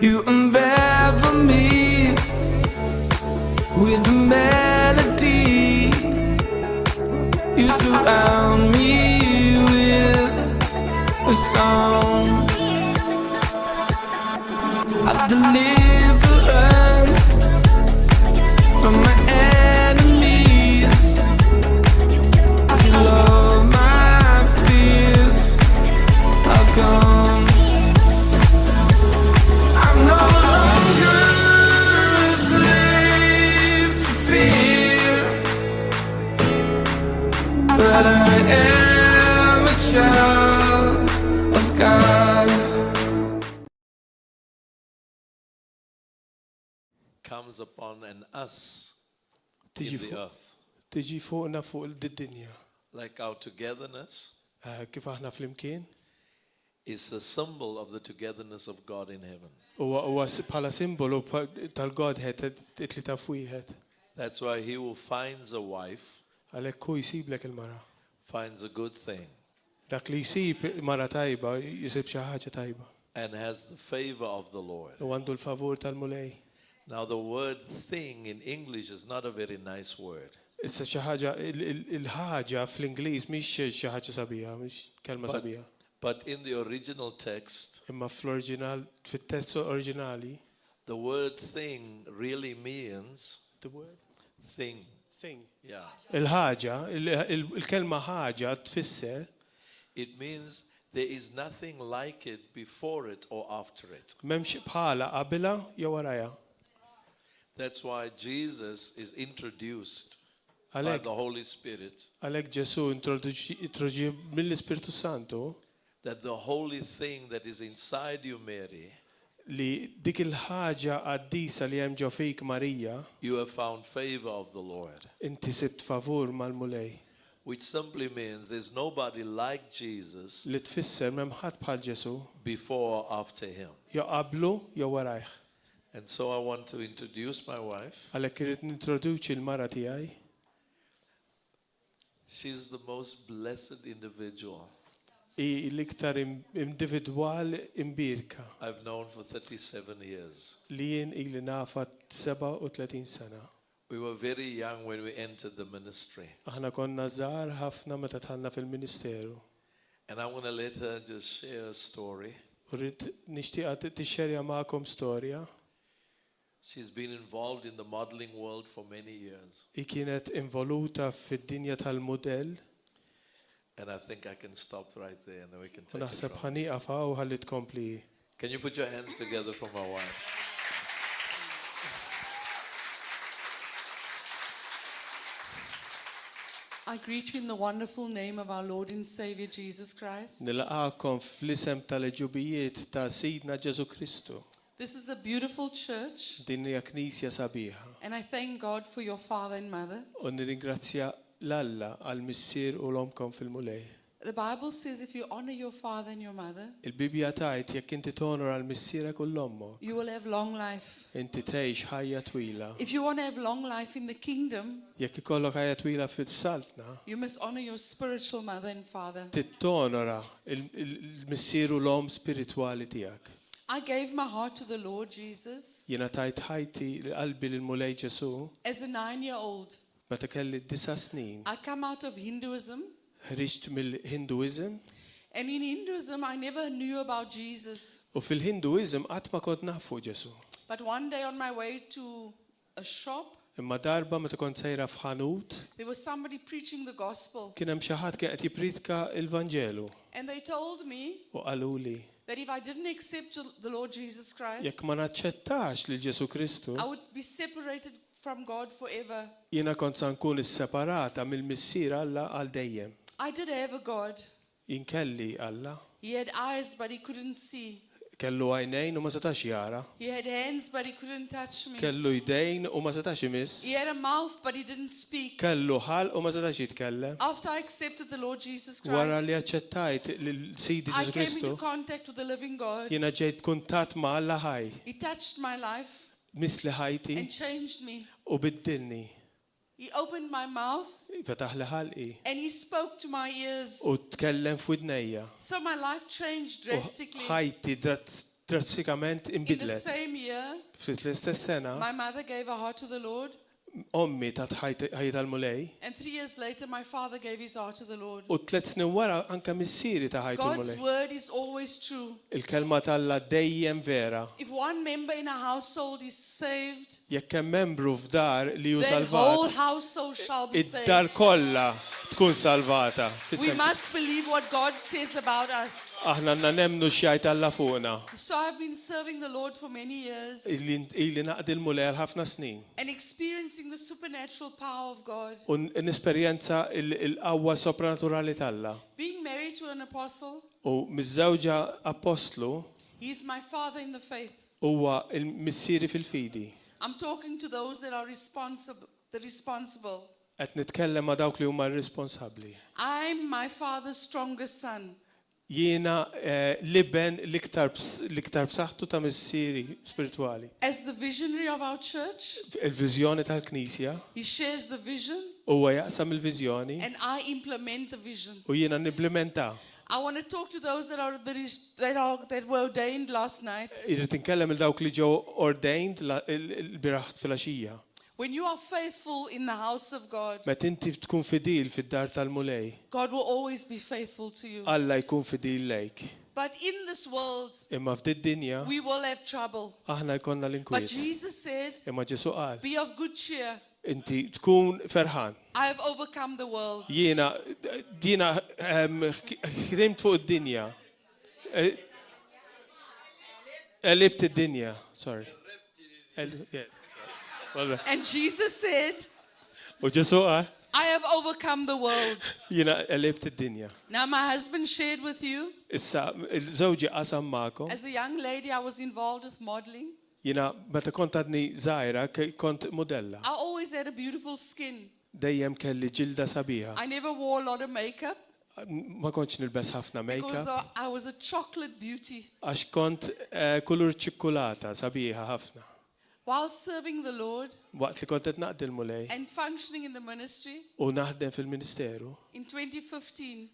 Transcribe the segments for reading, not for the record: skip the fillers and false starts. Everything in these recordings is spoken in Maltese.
You unravel me with a melody. You surround me with a song of deliverance from my enemies, till all my fears are gone. I'm no longer a slave to fear, but I am a child of God. Comes upon an us in تجي the فوق earth. تجي فوقنا فوق الدنيا Like our togetherness كيف احنا في الامكان is a symbol of the togetherness of God in heaven. هو بحالا سيمبولو تال هاد اللي تفوي هاد That's why he who finds a wife عليك هو يسيب لك المرأة finds a good thing داك اللي يسيب مرأة طيبة يسيب شي حاجة طيبة and has the favor of the Lord. وعنده الفافور تال مولاي. Now the word thing in English is not a very nice word. إسا شي حاجة الحاجة في الإنجليز مش شي حاجة سبيها مش كلمة سبيها. But in the original text, إما في الأوريجينال في التكست الأوريجينالي the word thing really means the word thing. thing Yeah. الحاجة الكلمة حاجة تفسر It means there is nothing like it before it or after it. ممشي بحالة قبلها يا ورايا. That's why Jesus is introduced by عليك the Holy Spirit, عليك جسو introduce من الإسبيرتو سانتو that the holy thing that is inside you, Mary, اللي ديك الحاجة قديسة اللي يم جو فيك ماريا you have found favor of the Lord. انت سبت فافور مع المولاي. Which simply means there's nobody like Jesus اللي تفسر ما حد بحال جسو before or after him. يا قبله يا وراي. And so I want to introduce my wife. عليك كريت نترودوش المرة تياي. She's the most blessed individual اللي كتر individual امبيركا. I've known for 37 years. لين اللي نافت 37 سنة. We were very young when we entered the ministry. احنا كنا زار حفنا متى دخلنا في المينستيرو. And I'm going to let her just share a story. وريت نشتي تشاريا معكم ستوريا. She's been involved in the modeling world for many years. كانت انفولوتا في الدنيا الموديل. And I think I can stop right there and then we can take it ونحسب from. حنيقة وهل تكمبلي. Can you put your hands together for my wife? I greet you in the wonderful name of our Lord and Savior Jesus Christ. نلقاكم في الاسم تالجوبيات تا سيدنا جيسو كريستو. This is a beautiful church, دنيا كنيسة سبيها. and I thank God for your father and mother. ونرنجراتيا لالا على المسير ولومكم في المولاي. The Bible says if you honor your father and your mother, البيبيا تاعت يا كنت تونر على المسيرة كل أمك. you will have long life. أنت تعيش حياة طويلة. If you want to have long life in the kingdom, يا كيكولك حياة طويلة في السلطنة. you must honor your spiritual mother and father. تتونر المسير ولوم spirituality. I gave my heart to the Lord Jesus ينا تايت حياتي لقلبي للمولاي جسو. as a 9-year-old. متى كان لي 9 سنين. I come out of Hinduism, خرجت من الهندويزم. and in Hinduism I never knew about Jesus. وفي الهندويزم قد ما كنت نعرفه جسو. But one day on my way to a shop, اما ضربة متى كنت سايرة في حانوت. there was somebody preaching the gospel, كنا مشاهد كأتي بريتكا الفانجيلو. and they told me وقالوا لي that if I didn't accept the Lord Jesus Christ, يك ما نتشتاش لجيسو كريستو. I would be separated from God forever. ينا كنت سنكون السبارات من المسيرة الله على دايم. I did have a God. ينكلي الله. He had eyes but he couldn't see. كله عينين وما سطاش يارا. He had hands but he couldn't touch me. كله يدين وما سطاش يمس. He had a mouth but he didn't speak. كله حال وما سطاش يتكلم. After I accepted the Lord Jesus ورا Christ, اللي اتشتايت للسيد I جيسو came into كريستو. contact with the living God. ينا جيت كونتات مع الله هاي. He touched my life مثل هايتي and changed me. وبدلني. He opened my mouth فتح لي حلقي and he spoke to my ears. وتكلم في ودنيا. So my life changed drastically. حياتي drastikament In the inbidlet. same year, Fl-istess sena, my mother gave her heart to the Lord. ommi ta' ħajta l-mulej, And 3 years later, my father gave his heart to the Lord. u 3 snin wara anka missieri ta' ħajta God's l-mulej. word is always true. Il-kelma tal-la dejjem vera. If one member in a household is saved, Jekk hemm membru f'dar li hu the whole salvat, household shall be saved. id-dar kollha tkun salvata. We Fis-sens- must believe what God says about us. Aħna għandna nemmnu x'jgħid Alla fuqna. So I've been serving the Lord for many years Ili naqdi l-mulej għal ħafna snin. and experiencing the supernatural power of God. U nisperjenza il-qawwa sopranaturali talla. Being married to an apostle, U miż-żewġa apostlu he is my father in the faith. huwa il-missieri fil-fidi. I'm talking to those that are responsible. Qed nitkellem ma' dawk li huma responsabbli. I'm my father's strongest son. Jiena liben l-iktar b'saħħtu ta' missieri spirituali. As the visionary of our church, Il-viżjoni tal-Knisja he shares the vision huwa jaqsam il-viżjoni and I implement the vision. u jiena nimplementa. I want to talk to those that were ordained last night. Irrid inkellem il dawk li ġew ordained il-biraħ filgħaxija. When you are faithful in the house of God, Meta inti tkun fidil fid-dar tal-mulej, God will always be faithful to you. Alla jkun fidil lejk. But in this world, Imma f'din dinja we will have trouble. aħna jkollna But l-inkwiet. Jesus said, Imma Ġesu qal, be of good cheer. inti tkun ferħan. I have overcome the world. Jiena ħdimt fuq id-dinja. Qlibt id-dinja, sorry. And Jesus said, U Ġesu qal, I have overcome the world. jiena qlibt id-dinja. Now my husband shared with you, Issa il-żewġi qasam magħkom. as a young lady, I was involved with modeling. Jiena meta kont għadni żgħira kont modella. I always had a beautiful skin. Dejjem kelli ġilda sabiħa. I never wore a lot of makeup Ma kontx nilbes ħafna because makeup I was a chocolate beauty. għax kont kulur ċikkulata sabiħa ħafna. While serving the Lord Waqt li kont qed naqdi l-mulej and functioning in the ministry u naħdem fil-Ministeru in 2015,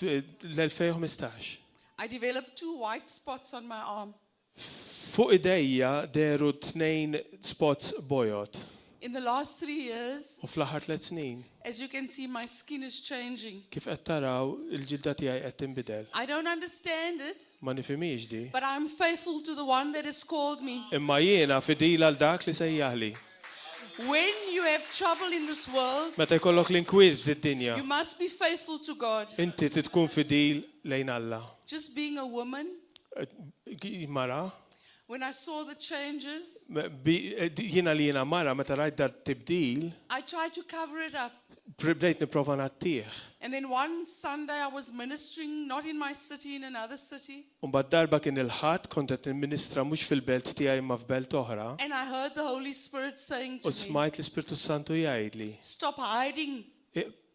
l-2015. I developed 2 white spots on my arm. Fuq idejja deru 2 spots bojot In the last 3 years, u fl-aħħar 3 snin as you can see, my skin is changing. kif qed taraw il-ġilda tiegħi qed tinbidel. I don't understand it, Ma nifhimix di. but I'm faithful to the one that has called me. Imma jiena fidila għal dak li sejjaħli. When you have trouble in this world, Meta jkollok l-inkwiet fid-dinja, you must be faithful to God. inti tkun fidil lejn Alla. Just being a woman, Mara, when I saw the changes, jiena li jiena mara meta rajt dar tibdil, I tried to cover it up. bdejt nipprova nattih. And then one Sunday I was ministering, not in my city, in another city. Mbagħad darba kien il-ħadd kont qed nimministra mhux fil-belt tiegħi imma f'belt oħra. And I heard the Holy Spirit saying U to me, smajt l-Ispirtu Santu jgħidli, stop hiding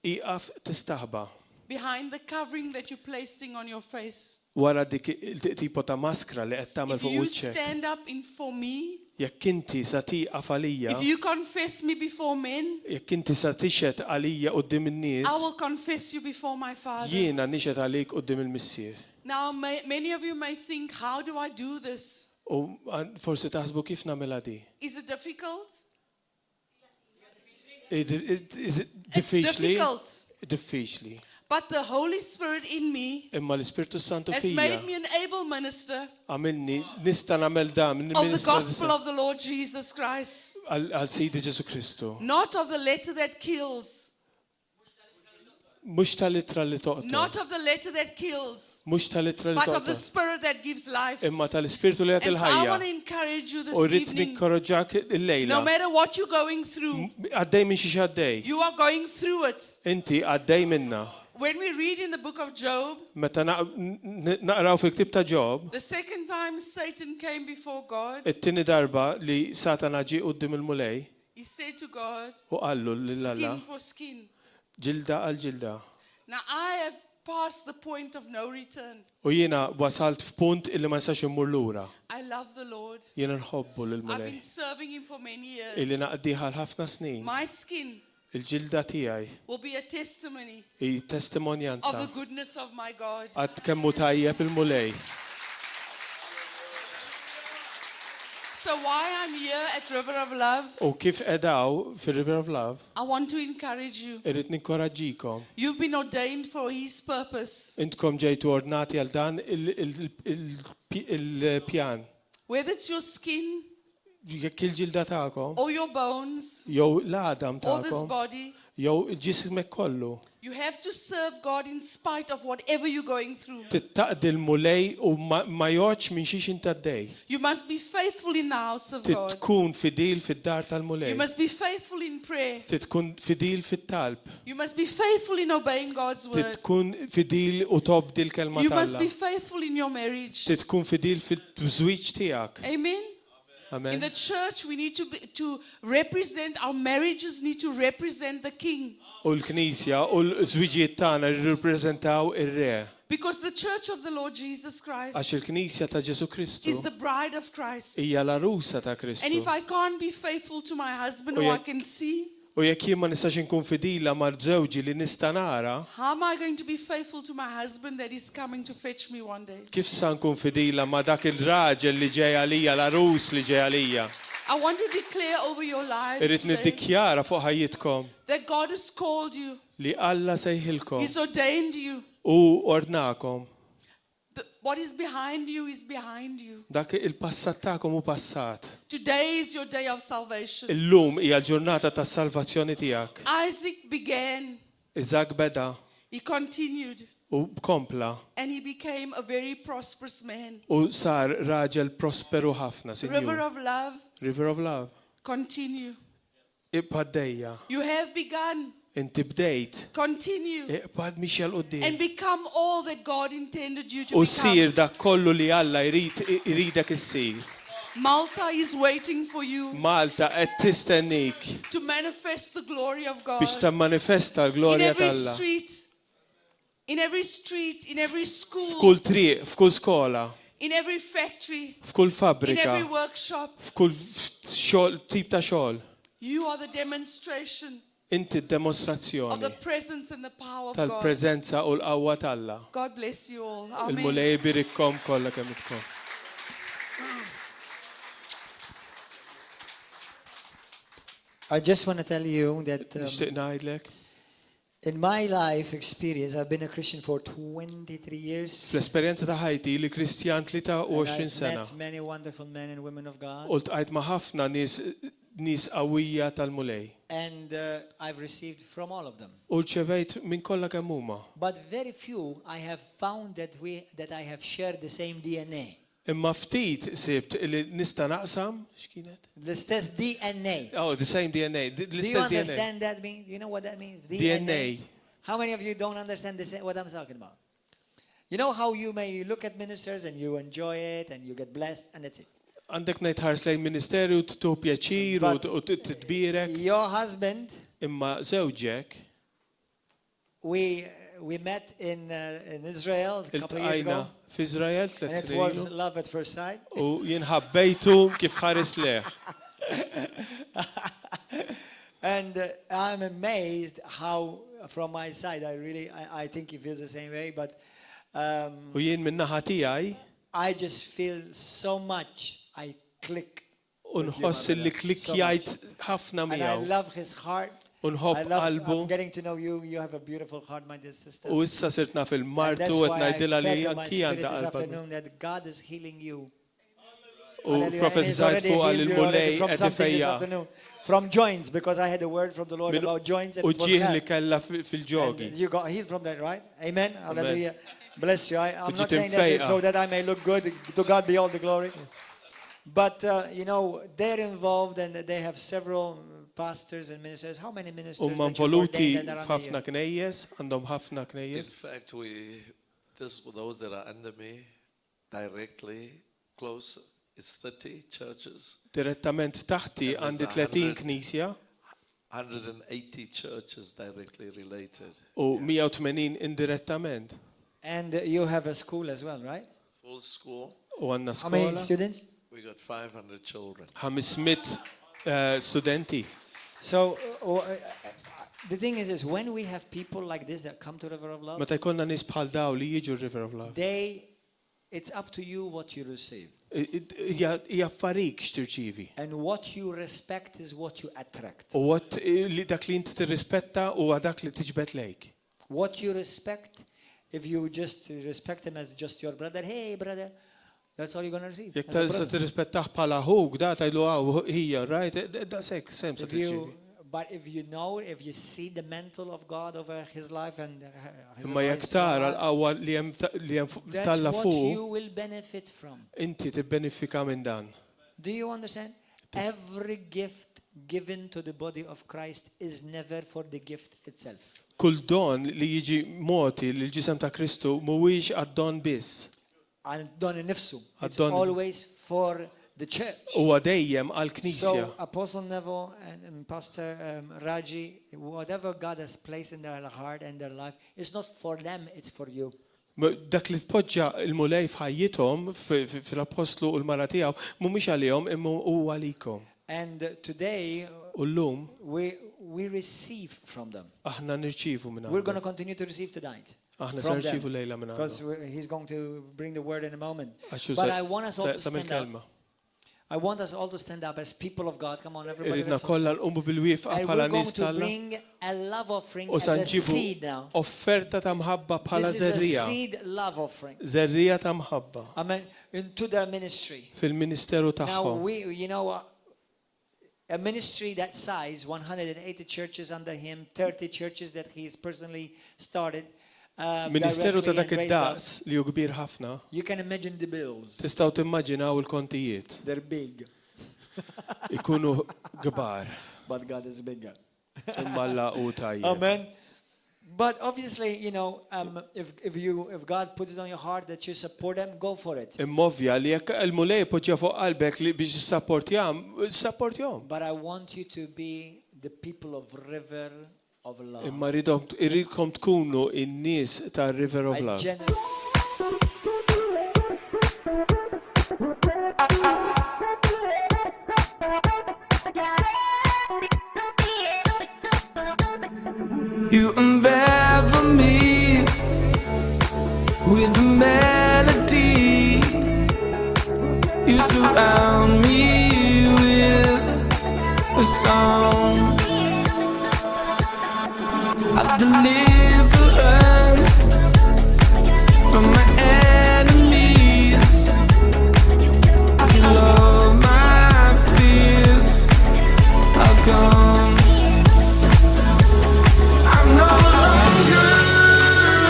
iqaf tistaħba behind the covering that you're placing on your face. wara dik il-tipo ta' maskra li qed tagħmel If fuq you wiċċek. stand up for me, Jekk inti sa tieqaf għalija, if you confess me before men, jekk inti sa tixed għalija quddiem in-nies, I will confess you before my Father. jiena nixed għalik quddiem il-missier. Now, many of you may think, how do I do this? U forsi taħsbu kif nagħmilha di. Is it difficult? Is it It's diffiċli? difficult. Diffiċli. But the Holy Spirit in me Imma l-Ispirtu Santu has fija made me an able minister għamilni nista' nagħmel dan of the gospel of the Lord Jesus Christ. għal Sidi Ġesu Kristu. Not of the letter that kills. Mhux tal-ittra li toqtol. Not of the letter that kills. Mhux tal-ittra li But of the toqtol. Spirit that gives life. Imma tal-Ispirtu li għat And so I il-ħajja. want to encourage you this U rrid evening. nikkoraġġak il-lejla. No matter what you're going through, Għaddej minn xi għaddej. you are going through it. Inti għaddej minna. When we read in the book of Job, Meta naqraw fil-ktib ta' Ġob, the second time Satan came before God, it-tieni darba li Satana ġie quddiem il-mulej he said to God, u qallu lil-Alla skin for skin. ġilda għal ġilda. Now I have passed the point of no return. U jiena wasalt f'punt illi ma nistax immur lura. I love the Lord. Jiena nħobbu I've lill-mulej. been serving him for many Illi years. naqdiħa l-ħafna snin. My skin Il-ġilda tiegħi will be a testimony hi of testimonjanza the goodness of my God. għad kemmu tajjeb il-mulej. So why I'm here at River of Love, U kif edaw fil-River of Love, I want to encourage you. irrid ninkoraġġikom. You've been ordained for His purpose. Intkom ġejtu ordnati għal dan il-pjan. Whether it's your skin Jekk il-ġilda tagħkom, or your bones jew l-għadam or this tagħkom, body, jew il-ġismek kollu. you have to serve God in spite of whatever you're going through. Tittaqdil mulej u ma joċ minn xiex intaddej. You must be faithful in the house of God. Titkun fidil fid-dar You tal-mulej. must be faithful in prayer. Titkun fidil fit-talb. You must be faithful in obeying God's word. Titkun fidil u tobdi l-kelma You must be talla. faithful in your marriage. Titkun fidil fit-żwieġ tiegħek. Amen. In Amen. the church, we need to represent, our marriages need to represent the King. U l-Knisja u l-żwiġijiet tagħna jirrappreżentaw ir-Re. Because the church of the Lord Jesus Christ Għax il-Knisja ta' Ġesu Kristu is the bride of Christ. hija l-arusa ta' And Kristu. if I can't be faithful to my husband Oh, who yeah. I can see, U jekk jien ma nistax inkun fidila mal-żewġi li nista' nara, how am I going to be faithful to my husband that is coming to fetch me one day? kif sa nkun fidila ma' dak il-raġel li ġej għalija, l-arus li ġej għalija. I want to declare over your lives Irrid today niddikjara fuq ħajjitkom that God has called you. li Alla sejħilkom He's ordained you. u ordnakom. What is behind you is behind you. Dak il-passat tagħkom u passat. Today is your day of salvation. Illum hija l-ġurnata tas-salvazzjoni tiegħek. Isaac began, Iżak beda he continued, u kompla and he became a very prosperous man. u sar raġel prosperu ħafna, River Sinjur. of love, River of Love. continue. Ibħaddejja. You have begun, Inti bdejt. continue, Ibħad mixjal qudiem. and become all that God intended you to U sir become. dak kollu li Alla jridek issir. Malta is waiting for you Malta qed tistennik to manifest the glory of God. biex tammanifesta In l-glorja every t'Alla. street, in every street, in every school, F'kull triq, f'kull skola, in every factory, f'kull in fabbrika, every workshop. f'kull xogħol tip ta' xogħol. You are the demonstration Inti of the d-demonstrazzjoni presence and the power of God. tal-preżenza u l-qawwa t'Alla. God bless you all. Amen. Il-mulej birikkom kollha kemm itkom. I just want to tell you that Nixtieq ngħidlek, in my life experience, I've been a Christian for 23 years. fl-esperjenza ta' ħajti li Kristjan And 23 I've sena. met many wonderful men and women of God. U ltqajt ma' ħafna nies qawwija tal-mulej. And I've received from all of them. U rċevejt minn kollha kemm huma. But very few I have found that I have shared the same DNA. Imma ftit sibt li nista' naqsam x'kienet? L-istess DNA. Oh, the same DNA. Do you L-istess DNA. understand that mean? You know what that means? DNA. How many of you don't understand what I'm talking about? You know how you may look at ministers and you enjoy it and you get blessed and that's it. Għandek ngħid ħars lejn ministeru tu pjaċir But- u titbirek. Your husband, Imma żewġek we met in Israel a couple of years iltqajna ago. f'Iżrael And tliet it snin was ilu love at first sight. u jien ħabbejtu kif ħares leħ. And I'm amazed how, from my side, I think he feels the same way, but U jien min-naħa tiegħi I just feel so much. I click. u nħoss li klikkjajt ħafna And I miegħu love his heart. u nħobb qalbu I'm getting to know you. You have a beautiful heart, my dear sister. u issa sirt naf And il-martu that's qed why I ngħidilha li felt in my anki spirit għandha this qalba. afternoon that God is healing you. U Hallelujah. And he's profetizzajt already fuq healed you already il-mulej from qed something this ifejja. afternoon. From joints, because I had a word from the Lord about joints and U it was ġieħ li God. kellha fil-ġogi. And you got healed from that, right? Amen. Hallelujah. Bless you. I'm Could not you saying that tempt so me? that I may look good. To God be all the glory. But they're involved and they have several pastors and ministers. How many ministers Huma that you've involuti ordained that are under f'ħafna you? knejjes, għandhom ħafna In knejjes. fact, those that are under me directly close is 30 churches, Direttament taħti And għandi there's 30 100. knisja 180 churches directly related. u 180 indirettament. And you have a school as well, right? Full school, U għandna How many skola students? we got 500 children. 500 studenti. So the thing is when we have people like this that come to River of Love, Meta jkollna nies bħal daw li jiġu River of Love. they it's up to you what you receive. Hija affarik x'tirċievi. And what you respect is what you attract. U dak li inti tirrispetta huwa dak li tiġbed lejk. What you respect, if you just respect him as just your brother, hey brother, that's all you're going to receive. Jekk as a ta' brother. tirrispettaħ bħala ħug, da tgħidlu hija, right? Daqshekk sem se tirċievi. But if you know, if you see the mantle of God over his life and his Imma jekk wife's tara life, l-qawwa li hemm that's talla what fuq, you will benefit from. inti tibbenefika minn dan. Do you understand? Every gift given to the body of Christ is never for the gift itself. Kull don li jiġi moti lil ġisem ta' Kristu mhuwiex għad-don biss. And done in nifsu. It's Adon- always for the church. Huwa dejjem għall-Knisja. So Apostle Neville and Pastor Raji, whatever God has placed in their heart and their life, it's not for them, it's for you. Dak li tpoġġa l-mulej f'ħajjithom fil-apostlu u l-mara tiegħu mhumiex għalihom imma huwa għalikom. And today U llum we receive from them. aħna nirċievu minn We're going għandhom. to continue to receive tonight. Aħna se From nirċievu them. lejla minn Because għandhom. he's going to bring the word in a moment. Għax But I want us all to sa stand mill-kelma. up. I want us all to stand up as people of God. Come on, everybody. Iridna let's all kollha stand. nqumu bil-wieqfa And bħala we're going nies to talla bring a love offering u as sa a seed nġibu now. offerta ta' mħabba bħala This is a żerrija. seed love offering. Żerrija ta' mħabba Amen. Into their ministry. fil-ministeru Now tagħhom. you know, a ministry that size, 180 churches under him, 30 churches that he's personally started. Ministeru ta' directly dak and raised up. id-daqs li hu kbir ħafna. You can imagine the bills. Tistgħu timmaġinaw il-kontijiet They're big, ikunu kbar but God is bigger. imma l-laqu tajjeb. Amen. But obviously, you know, if God puts it on your heart that you support them, go for it. Immovja li jekk il-mulej poġġa fuq qalbek li biex sapportjahom. But I want you to be the people of river of love. Imma irridkom tkunu in-nies ta' River of I Love. You unravel me with a melody. You surround me with a song of deliverance from my enemies. Till all my fears are gone. I'm no longer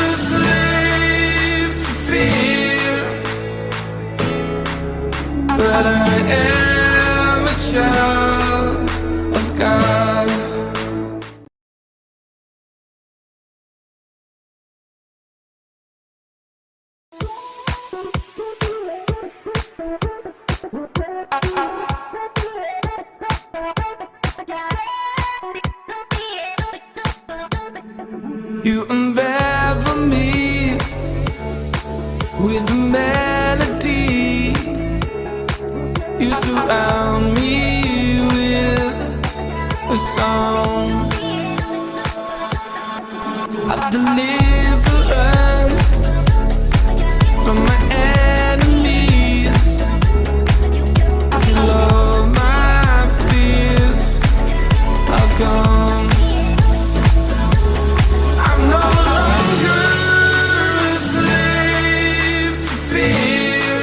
a slave to fear, but I am a child of God. You unravel me with a melody. You surround me with a song of deliverance from my enemies. Till all my fears are gone. I'm no longer a slave to fear,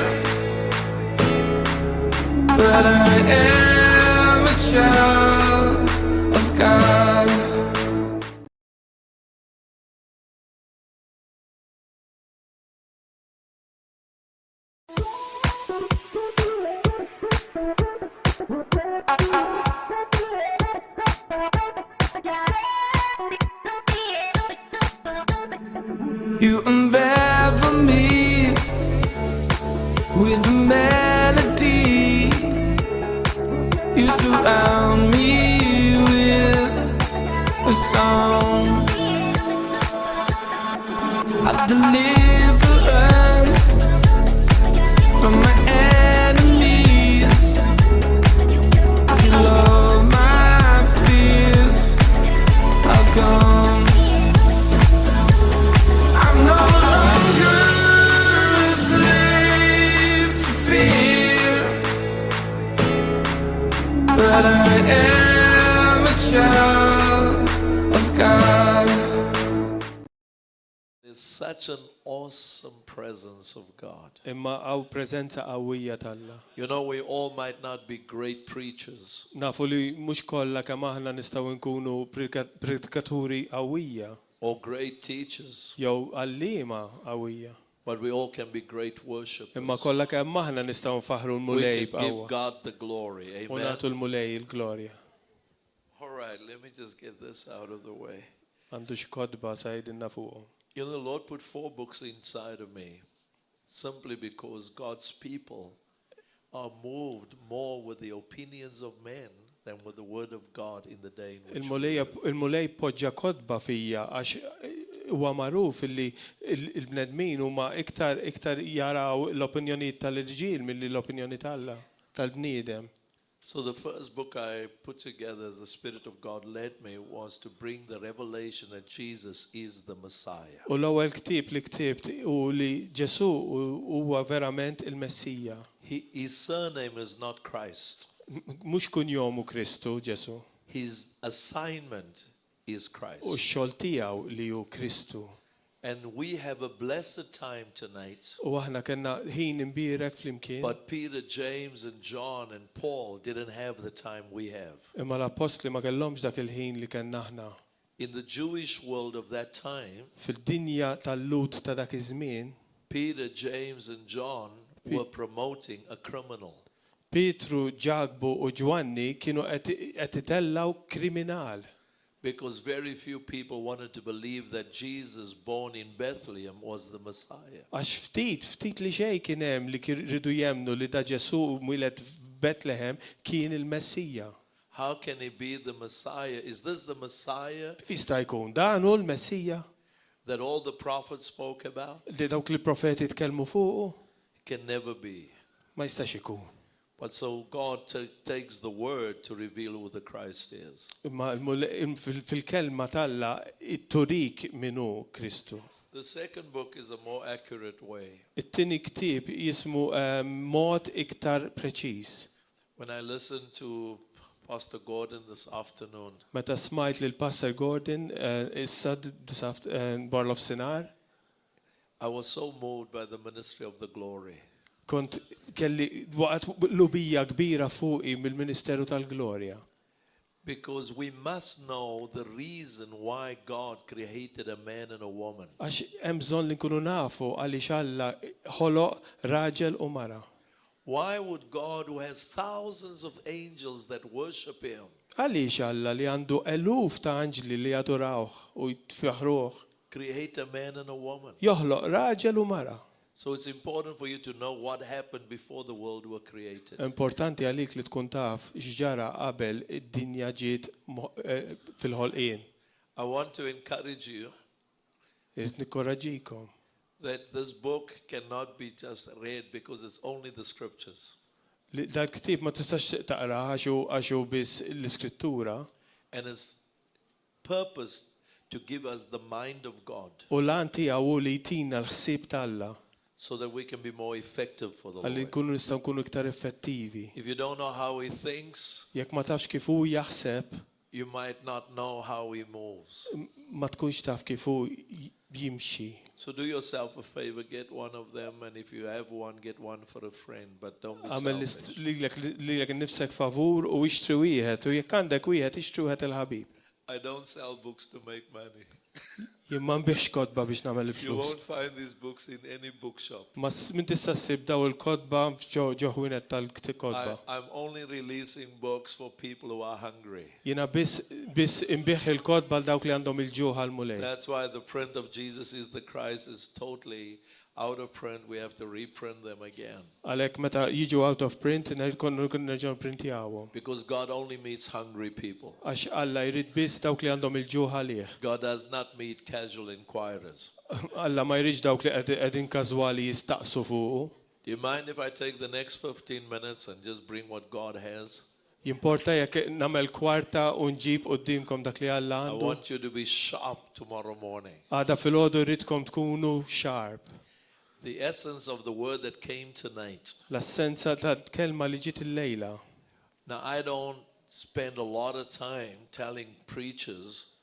but I am a child of God. You unravel me with a melody. You surround me with a song of deliverance from my enemies. Till all my fears are gone. I'm no longer a slave such an awesome presence of God. Imma għaw preżenza qawwija tal-Alla. You know, we all might not be great preachers, Nafu li mhux kollha kemm aħna nistgħu nkunu predikaturi qawwija or great teachers, jew għalliema qawwija. but we all can be great Imma worshipers. kollha kemm aħna nistgħu nfaħru We l-mulej can give b'qawwa God the glory. u Amen. nagħtu l-mulej il-glorja. All right, let me just get this out of the way. Għandu xi kodba sajdinna fuqhom. You know, the Lord put 4 books inside of me simply because God's people are moved more with the opinions of men than with the word of God in the day in which we live. Il-mulej poġġa kodba fija għax huwa magħruf li il-bnedmin huma iktar jaraw l-opinjoni tal-irġiel milli l-opinjoni tal-bniedem. So the first book I put together as the Spirit of God led me was to bring the revelation that Jesus is the Messiah. U l-ewwel ktieb li ktibt u li Ġesu huwa verament il-Messija. His surname is not Christ. Mhux kunjomu Kristu Ġesu. His assignment is U Christ. x-xogħol tiegħu li hu Kristu. And we have a blessed time tonight. U aħna kellna ħin imbierek flimkien. But Peter, James, and John and Paul didn't have the time we have. Imma l-apostli ma kellhomx dak il-ħin li kellna aħna. In the Jewish world of that time, Fid-dinja tal-lut ta' dak iż-żmien, Peter, James, and John were promoting a criminal. Pietru, Ġagbu u Ġwanni kienu qed itellaw kriminal. Because very few people wanted to believe that Jesus born in Bethlehem was the Messiah. Għax ftit li xejn kien hemm li rridu jemnu li da Ġesu mwieled f'Bethlehem kien il-Messija. How can he be the Messiah? Is this the Messiah Kif jista' jkun dan hu l-Messija that all the prophets spoke about? li dawk li profeti tkellmu fuqu? It can never be. Ma jistax ikun. But so God takes the word to reveal who the Christ is. Imma fil-kelma talla it-turik minnu Kristu. The second book is a more accurate way. It-tieni ktieb jismu mod iktar preċiż. When I listened to Pastor Gordon this afternoon, Meta smajt lil Pastor Gordon issa barlof sinar, I was so moved by the ministry of the glory. kont kelli waqt lubija kbira fuqi mill-Ministeru tal-Glorja. Because we must know the reason why God created a man and a woman. Għax hemm bżonn li nkunu nafu għaliex Alla ħoloq raġel u mara. Why would God, who has thousands of angels that worship him, Għaliex Alla li għandu eluf ta' anġli li jadurawh u jitfaħruh create a man and a woman? joħloq raġel u mara. So it's important for you to know what happened before the world were created. Importanti għalik li tkun taf x'ġara qabel id-dinja ġiet fil-ħolqien. I want to encourage you Irid nikkoraġikom that this book cannot be just read because it's only the scriptures. li dal-ktieb ma tistax taqra għaxu biss l-iskrittura And it's purposed to give us the mind of God u lan tiegħu li jtina l-ħsieb t'Alla so that we can be more effective for the għalli Lord. nkunu nistgħu nkunu iktar effettivi. If you don't know how he thinks, Jekk ma tafx kif hu jaħseb, you might not know how he moves. ma tkunx taf kif hu jimxi. So do yourself a favor, get one of them, and if you have one, get one for a friend, but don't be Għamel selfish. lilek nifsek favur u ixtri wieħed u jekk għandek wieħed ixtri wieħed il-ħabib. I don't sell books to make money. Jien ma nbiex kodba biex nagħmel You il-flus. won't find these books in any bookshop. Ma min tista' ssib daw il-kodba ġo ħwienet tal-kodba. I'm only releasing books for people who are hungry. Jiena biss imbieħ il-kodba l dawk li għandhom il-ġuħ għal-mulej. That's why the print of Jesus is the Christ is totally out of print. We have to reprint them again. Għalhekk meta jiġu out of print nerġgħu printjawhom. Because God only meets hungry people. Għax Alla jrid biss dawk li għandhom il-ġuħ għalih. God does not meet casual inquirers. Alla ma jridx dawk li qegħdin każwali jistaqsu fuqu. Do you mind if I take the next 15 minutes and just bring what God has? Jimporta jekk nagħmel kwarta u nġib qudiemkom dak li Alla I għandu. want you to be sharp tomorrow morning. Għada filgħodu rridkom tkunu sharp. The essence of the word that came tonight. L-assenza tal-kelma li ġiet il-lejla. Now, I don't spend a lot of time telling preachers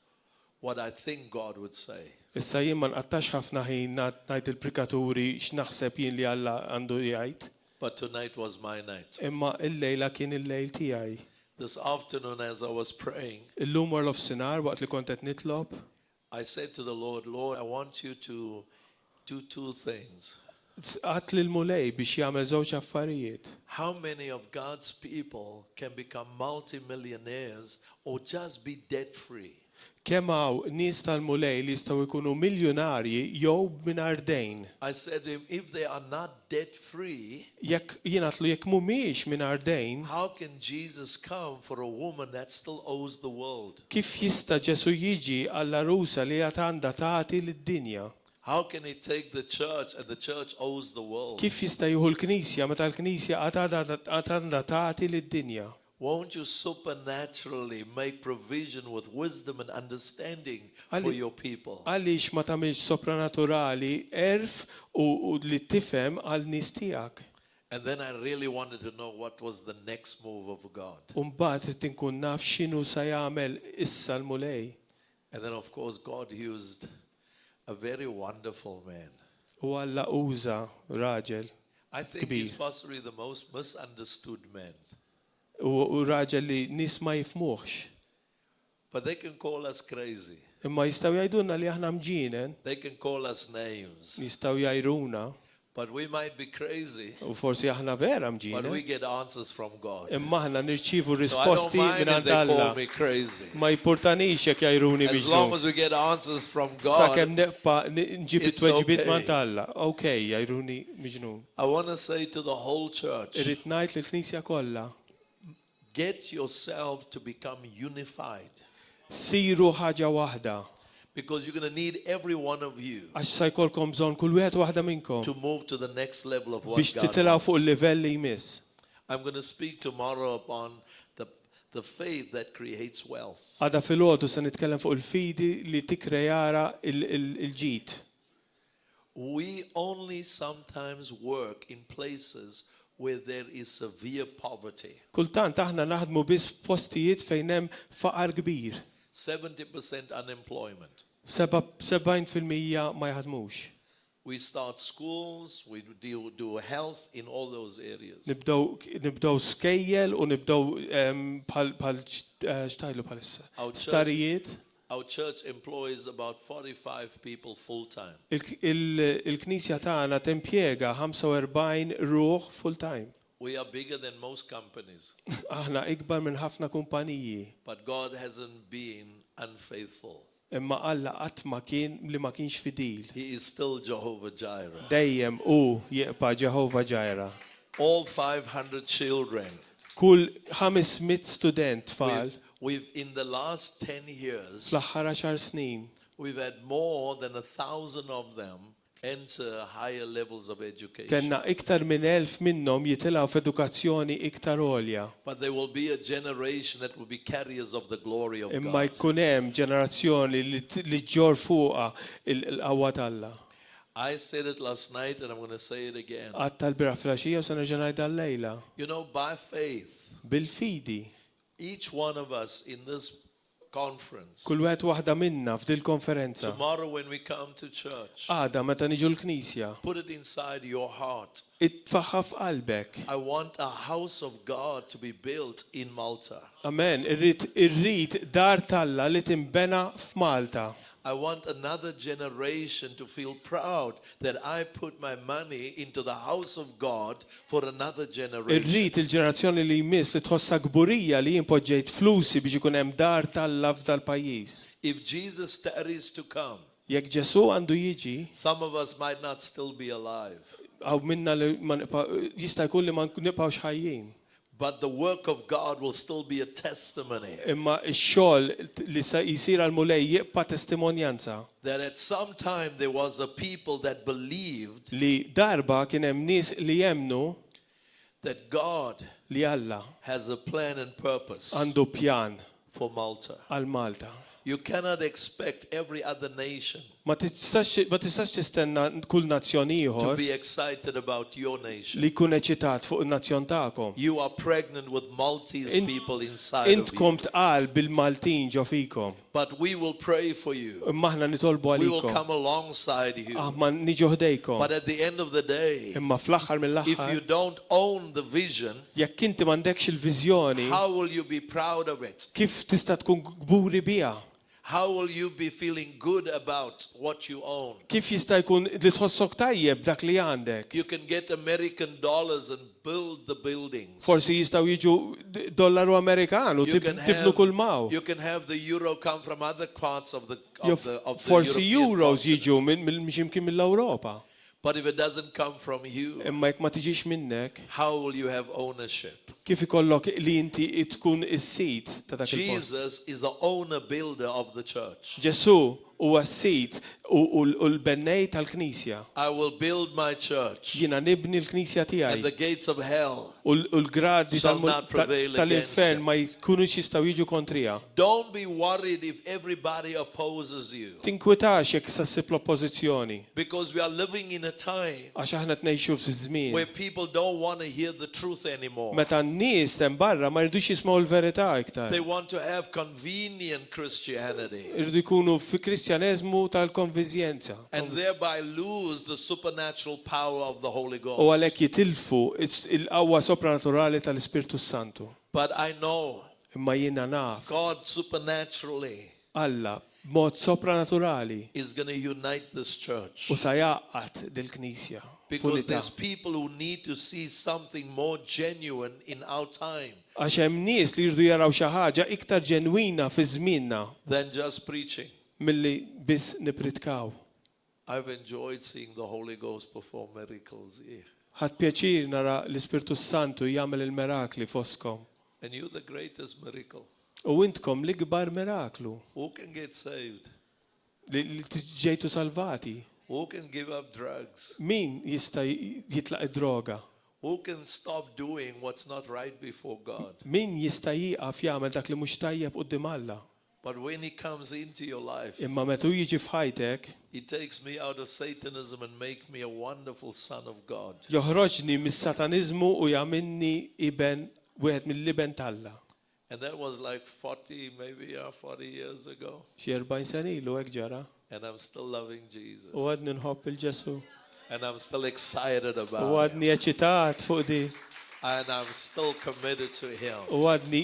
what I think God would say. Issa jien ma nqattax ħafna ħin ngħid il-prikaturi x'naħseb jien li Alla għandu jgħid. But tonight was my night. Imma il-lejla kien il-lejl tiegħi. This afternoon, as I was praying, Illum war l-ofsinhar waqt li kont qed nitlob, I said to the Lord, Lord, I want you to do two things. qatt lil mulej biex jagħmel żewġ affarijiet. How many of God's people can become multimillionaires or just be debt free? Kemm hawn nies tal-mulej li jistgħu jkunu miljonarji jew mingħajr dejn. I said to him, if they are not debt free, Jekk jien għatlu jekk mhumiex mingħajr dejn, how can Jesus come for a woman that still owes the world? kif jista' Ġesu jiġi għall-arusa li qed għandha tagħti lid-dinja? How can he take the church and the church owes the world? Kif jista' jieħu l-Knisja meta l-Knisja qatt għandha tagħti lid-dinja? Won't you supernaturally make provision with wisdom and understanding for Ali- your people? Għaliex ma tagħmilx sopranaturali erf u li tifhem għal nies tiegħek. And then I really wanted to know what was the next move of God. U mbagħad trid inkun naf x'inhu se jagħmel issa l-mulej. And then, of course, God used a very wonderful man. U Alla uża raġel I think Kbir. he's possibly the most misunderstood man. u raġel li nies ma jifmuhx. But they can call us crazy. Imma jistgħu jgħidulna li aħna mġienen, They can call us names. jistgħu jgħiduna But we might be crazy, u forsi aħna vera but we mġienen. get answers from God. Imma aħna nirċievu So I don't risposti mind minn if they call Alla. me crazy. Ma jipportanix jekk jgħiduni As long miġnun. as we get answers from God, Sakemm neqpa nġib It's it-tweġibiet okay. ma' Alla. Okej, jgħiduni miġnun. I want to say to the whole church, Irrid ngħid lill-Knisja kollha, get yourself to become unified. siru ħaġa waħda. Because you're going to need every one of you Għax se jkollkom bżonn kull wieħed waħda minnkom to move to the next level of what biex God titilgħu fuq wants. il-livell li jmiss. I'm going to speak tomorrow upon the faith that creates wealth. Għada fil-ħodu se nitkellem fuq il-fidi li tikrejara il-ġid. We only sometimes work in places where there is severe poverty. Kultant aħna naħdmu biss postijiet fejn hemm faqar kbir. 70% unemployment. 70% ma jaħdmux. We start schools, we do health in all those areas. Nibdew skejjel u nibdew bħal xtajlu bħalissa. Our church- Starijiet. Our church employs about 45 people full time. Il-Knisja tagħna timpjega 45 ruħ full time. We are bigger than most companies, Aħna ikbar minn ħafna kumpaniji. but God hasn't been unfaithful. Imma Alla qatt ma kien li ma kienx fidil. He is still Jehovah Jireh. Dejjem u jieqpa Ġehova Ġajra. All 500 children. Kull 500 student tfal We've in the last 10 years, fl-aħħar 10 snin we've had more than 1,000 of them enter higher levels of education. kellna iktar minn 1000 minnhom jitilgħu f'edukazzjoni iktar għolja. But there will be a generation that will be carriers of the glory of Imma God. jkun hemm ġenerazzjoni li ġor fuqha il-qawwa talla. I said it last night and I'm going to say it again. Għadd tal-bira flaxija u se nerġa' ngħidha llejla. You know, by faith, Bil-fidi, each one of us in this conference, kull wieħed waħda minna f'dil konferenza. tomorrow when we come to church, Għada meta niġu l-Knisja, put it inside your heart. itfaħħa f'qalbek. I want a house of God to be built in Malta. Amen. Irrid dar talla li timbena f'Malta. I want another generation to feel proud that I put my money into the house of God for another generation. Irrid il-ġenerazzjoni li jmiss li tħossa gburija li jimpoġġejt flusi biex ikun hemm dar talla f'dal pajjiż. If Jesus tarries to come, Jekk Ġesu għandu jiġi, some of us might not still be alive. għaw minna li jista' jkun li ma nibqgħux ħajjin. But the work of God will still be a testimony Imma x-xogħol li se jsir għal mulej jibqa' testimonjanza that at some time there was a people that believed li darba kien hemm nies li jemnu that God li Alla has a plan and purpose għandu pjan for Malta. għal Malta. You cannot expect every other nation Ma tistax tistenna kull nazzjon to ieħor be excited about your nation. li jkun eċitat fuq in-nazzjon tagħkom. You are pregnant with Maltese people inside of Intkom you. tqal bil-Maltin ġo fikom. But we will pray for you. Imma aħna nitolbu We will għalikom. come alongside you. Ma niġu ħdejkom. But at the end of the day, Imma fl-aħħar if mill-aħħar, you don't own the vision, jekk inti m'għandekx il-viżjoni, how will you be proud of it? kif tista' tkun gburi biha? How will you be feeling good about what you own? Kif jista' jkun li tħossok tajjeb dak li għandek? You can get American dollars and build the buildings. Forsi jistgħu jiġu dollaru Amerikanu tibnu kull maw. you can have the euro come from other parts of the Forsi European euros continent. jiġu minn mill-Ewropa. But if it doesn't come from you, Imma jekk ma tiġix minnek, how will you have ownership? kif ikollok li inti tkun is-sit ta' dak il-post? Jesus is the owner builder of the church. Ġesu huwa s-sit u l-bennej tal-Knisja. I will build my church, Jiena nibni l-Knisja and tiegħi the gates of hell u l-gradi shall not prevail tal-infern against ma jkunux jistgħu jiġu kontrija. Don't be worried if everybody opposes you, Tinkwitax jekk sassib l-oppożizzjoni because we are living in a time għax aħna tnejxu fi żmien where people don't want to hear the truth anymore. meta n-nies hemm barra ma rridux jismgħu l-verità iktar. They want to have convenient Christianity Irridu jkunu fi Kristjaneżmu tal-konvizjenza. and thereby lose the supernatural power of the Holy U Ghost. għalhekk jitilfu il-qawwa sopranaturali tal-Ispirtu Santu. But I know Imma jiena naf God supernaturally Alla b'mod sopranaturali is going to unite this church, u sa jaqgħad dil-Knisja. because f'unità. there's people who need to see something more genuine in our time Għax hemm nies li jridu jaraw xi ħaġa iktar ġenwina fi żmienna than just preaching. milli biss nipritkaw. I've enjoyed seeing the Holy Ghost perform miracles here. Ħadd pjaċir nara l-Ispirtu Santu jagħmel il-mirakli foskom. And you're the greatest miracle. U intkom l-ikbar miraklu Who can get saved? li ġejtu salvati. Who can give up drugs? Min jista' jitlaq id-droga? Who can stop doing what's not right before God? Min jista' jieqaf jagħmel dak li mhux tajjeb quddiem Alla? But when He comes into your life, Imma meta hu jiġi f'ħajtek, He takes me out of Satanism and make me a wonderful son of God. joħroġni mis-sataniżmu u jagħmilni iben wieħed mill-iben talla. And that was like 40 years ago. Xi 40 sen ilu hekk ġara. And I'm still loving Jesus. U għadni nħobb il-Ġesu. And I'm still excited U about it. għadni eċitat fuq di. And I'm still committed to Him. U għadni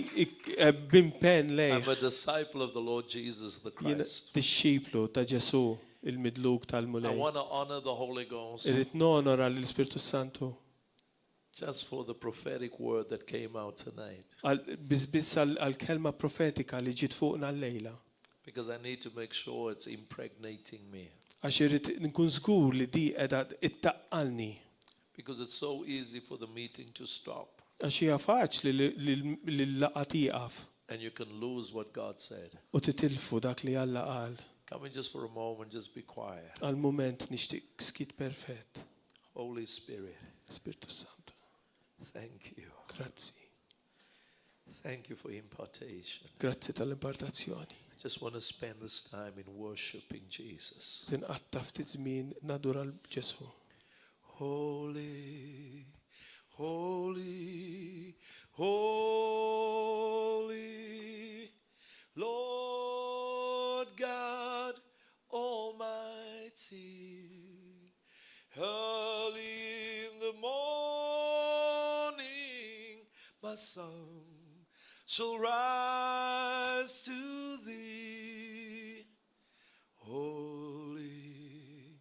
bimpen lej. I'm a disciple of the Lord Jesus the Jiena Christ. disċiplu ta' Ġesu il-midluk I tal-mulej. want to honor the Holy Ghost Irrid nonora l-Ispirtu Santu. just for the prophetic word that came out tonight. Biss għal-kelma profetika li ġiet fuqna l-lejla. Because I need to make sure it's impregnating me. Għax irrid nkun żgur li di qiegħda ittaqqalni. Because it's so easy for the meeting to stop. Għax hija faċli li l-laqgħa tieqaf And you can lose what God said. u titilfu dak li Alla qal. Come in just for a moment, just be quiet. Għal-mument nixtieq skit perfett. Holy Spirit, Spiritu Santu. thank you. Grazzi. Thank you for impartation. Grazzi tal-impartazzjoni. I just want to spend this time in worshiping Jesus. Tinqatta ftit żmien nadura l-Ġesu. Holy, holy, holy, Lord God Almighty. Early in the morning, my song shall rise to thee. Holy,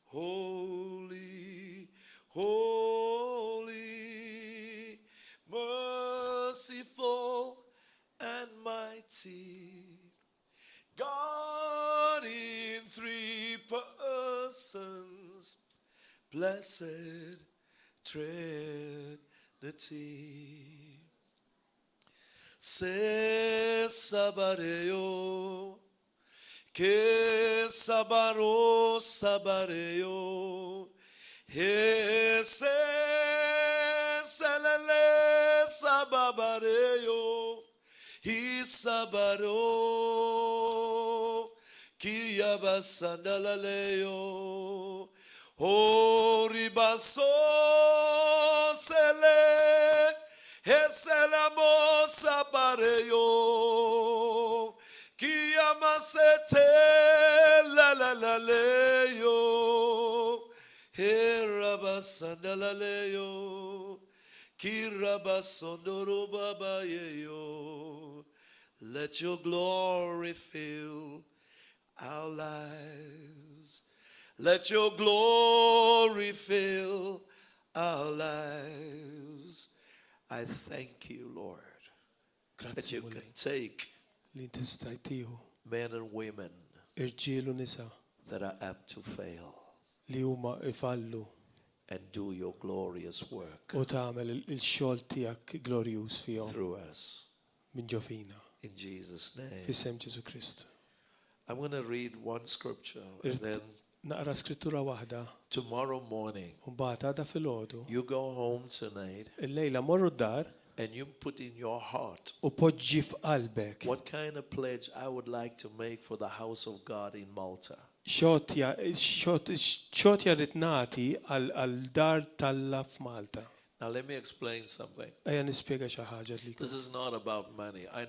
holy, holy, merciful and mighty, God in three persons, blessed Trinity. Se sabareo, que sabaro sabareo, he se selele sababareo, he sabaro, ki Yabasandalaleo. Oribaso sele. Eselamo sabareyo. Kiyamasete la la la leyo. Herabasandalaleo. Kirabasondoro babayeyo. Let your glory fill our lives. Let your glory fill our lives. I thank you, Lord, that Grazzi you mulej can take li tista' tieħu men and women irġiel u nisa that are apt to fail li huma ifallu and do your glorious work u tagħmel il-xogħol tiegħek glorjuż fihom through us. minn ġo fina In Jesus' name. f'isem Ġesu Kristu. I'm going to read one scripture and then Naqra skrittura waħda tomorrow morning u mbagħad għada filgħodu you go home tonight illejla morru d-dar and you put in your heart u poġġi f'qalbek what kind of pledge I would like to make for the house of God in Malta. xogħod rid nagħti għal-dar Alla f'Malta. Now let me explain something. Ejja nispjega xi ħaġa likom. This is not about money. I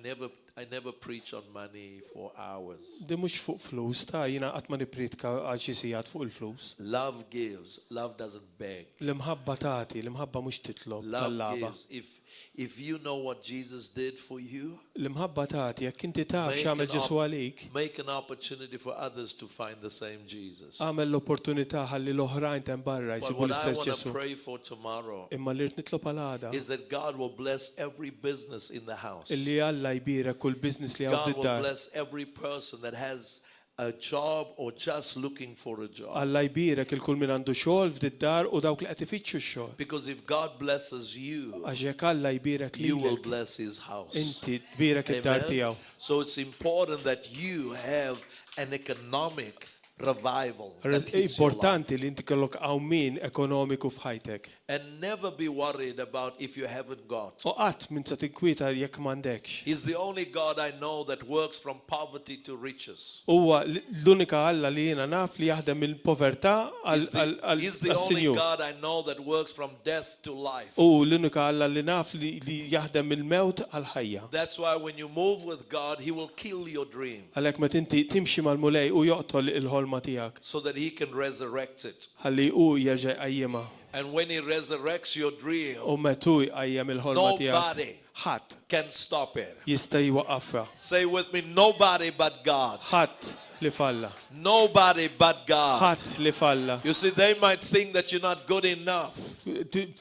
never preach on money for hours. Di mhux fuq flus ta' jiena qatt ma nippritka għal xi sigħat fuq il-flus. Love gives. Love doesn't beg. L-imħabba tagħti, l-imħabba mhux titlob Love tal-laba. gives. If you know what Jesus did for you, L-imħabba tagħti jekk inti taf Make x'għamel an Ġesu għalik, make an opportunity for others to find the same Jesus. għamel l-opportunità ħalli l-oħrajn temm barra But jsibu what I l-istess want to Ġesu. pray for tomorrow Imma li rid nitlob għal għada is that God will bless every business in the house. illi Alla jbierek kull business li hawn God will fid-dar. bless every person that has a job or just looking for a job. Alla jbierek il-kull min għandu xogħol f'did-dar u dawk li qed ifittxu x-xogħol. Because if God blesses you, Għax jekk Alla jbierek you will lilek, bless His house. inti tbierek id-dar Amen. tiegħu. So it's important that you have an economic revival that hits your life. Importanti li inti kollok min ekonomiku f'ħajtek. And never be worried about if you haven't got. U qatt min sa tinkwita jekk m'għandekx. He's the only God I know that works from poverty to riches. Huwa l-unika Alla li jiena naf li jaħdem mill-povertà He's the only għal-Sinjur. God I know that works from death to life. U l-unika Alla li naf li jaħdem mill-mewt għal-ħajja. That's why when you move with God, He will kill your dream Għalhekk meta inti timxi mal-mulej u joqtol il-ħolma tiegħek so that He can resurrect it. ħalli hu jerġa' jqajjimha. And when He resurrects your dream, U metu jqajjem il-ħolma tiegħek. nobody Ħadd can stop it. jista' jwaqqafha. Say with me, nobody but God. Ħadd li falla. Nobody but God. Ħadd li falla. You see, they might think that you're not good enough,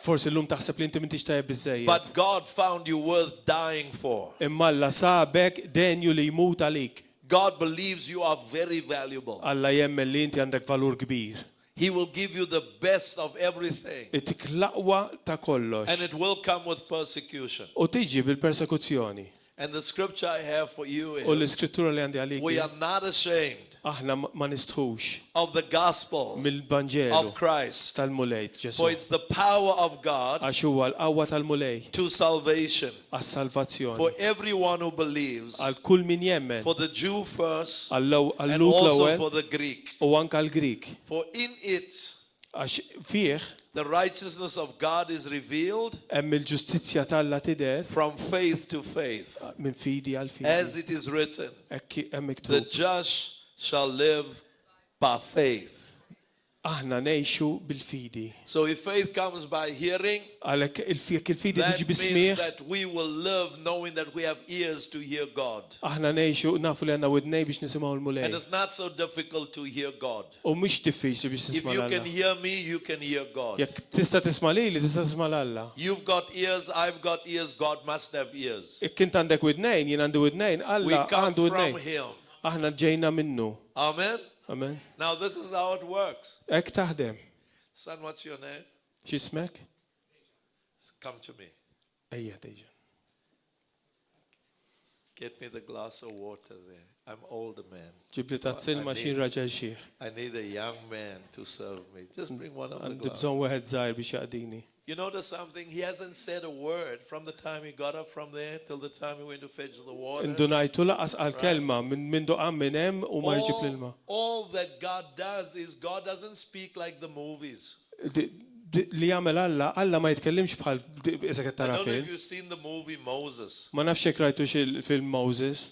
Forsi llum taħseb li inti m'intix tajjeb biżejjed. but God found you worth dying for. Imma Alla sabek denju li jmut għalik. God believes you are very valuable. Alla jemmel li inti għandek valur kbir. He will give you the best of everything, Itik laqwa ta' and kollox. it will come with persecution. U tiġi bil-persekuzzjoni. And the scripture I have for you U is, l-iskrittura li għandi għalik. we are not ashamed Aħna ma nistħux of the gospel mill-Banġelu of Christ, tal-mulej Ġesu. for it's the power of God Għax huwa l-qawwa tal-mulej to salvation for għas-salvazzjoni. everyone who believes, Għal kull min jemmen. for the Jew first and Għall-Lut also l-ewwel for the Greek. u anke għall-Grik. For in it Għax fih the righteousness of God is revealed hemm il-ġustizzja tal-Alla tidher from faith to faith, minn fidi għal fidi. as it is written, Hekk hemm the miktub. just shall live by faith. Aħna ngħixu bil-fidi. So if faith comes by hearing, Għalhekk il-fidi that tiġi means bismieħ. that we will live knowing that we have ears to hear God. Aħna ngħixu nafu li għandna widnej biex nisimgħu And l-mulej. it's not so difficult to hear God. U mhux diffiċli biex If tisma' you can l-Alla. hear me, you can hear God. Jekk tista' tisma' lili, tista' tisma' l-Alla. You've got ears, I've got ears, God must have ears. Jekk int għandek widnejn, jien għandi widnejn, We Alla come għandu from widnejn. Him. Aħna ġejna minnu. Amen. Amen. Now this is how it works. Hekk taħdem. Son, what's your name? X'ismek? Come to me. Ejja tejġa. Get me the glass of water there. I'm older man. Ġibli So tazzilma I xin need- raġel xieħ. I need a young man to serve me. Just bring one of the Għandi glasses. bżon wieħed żgħir biex jaqdini. You notice something? He hasn't said a word from the time he got up from there till the time he went to fetch the water. Indunajtu laqas għal kelma minn duqam minn hemm u ma jġib l-ilma. All that God does is God doesn't speak like the movies. Li jagħmel Alla ma jitkellimx bħal iżda qed I tara don't know if film. you've seen the movie Moses. Ma nafx hekk rajtux il-film Moses.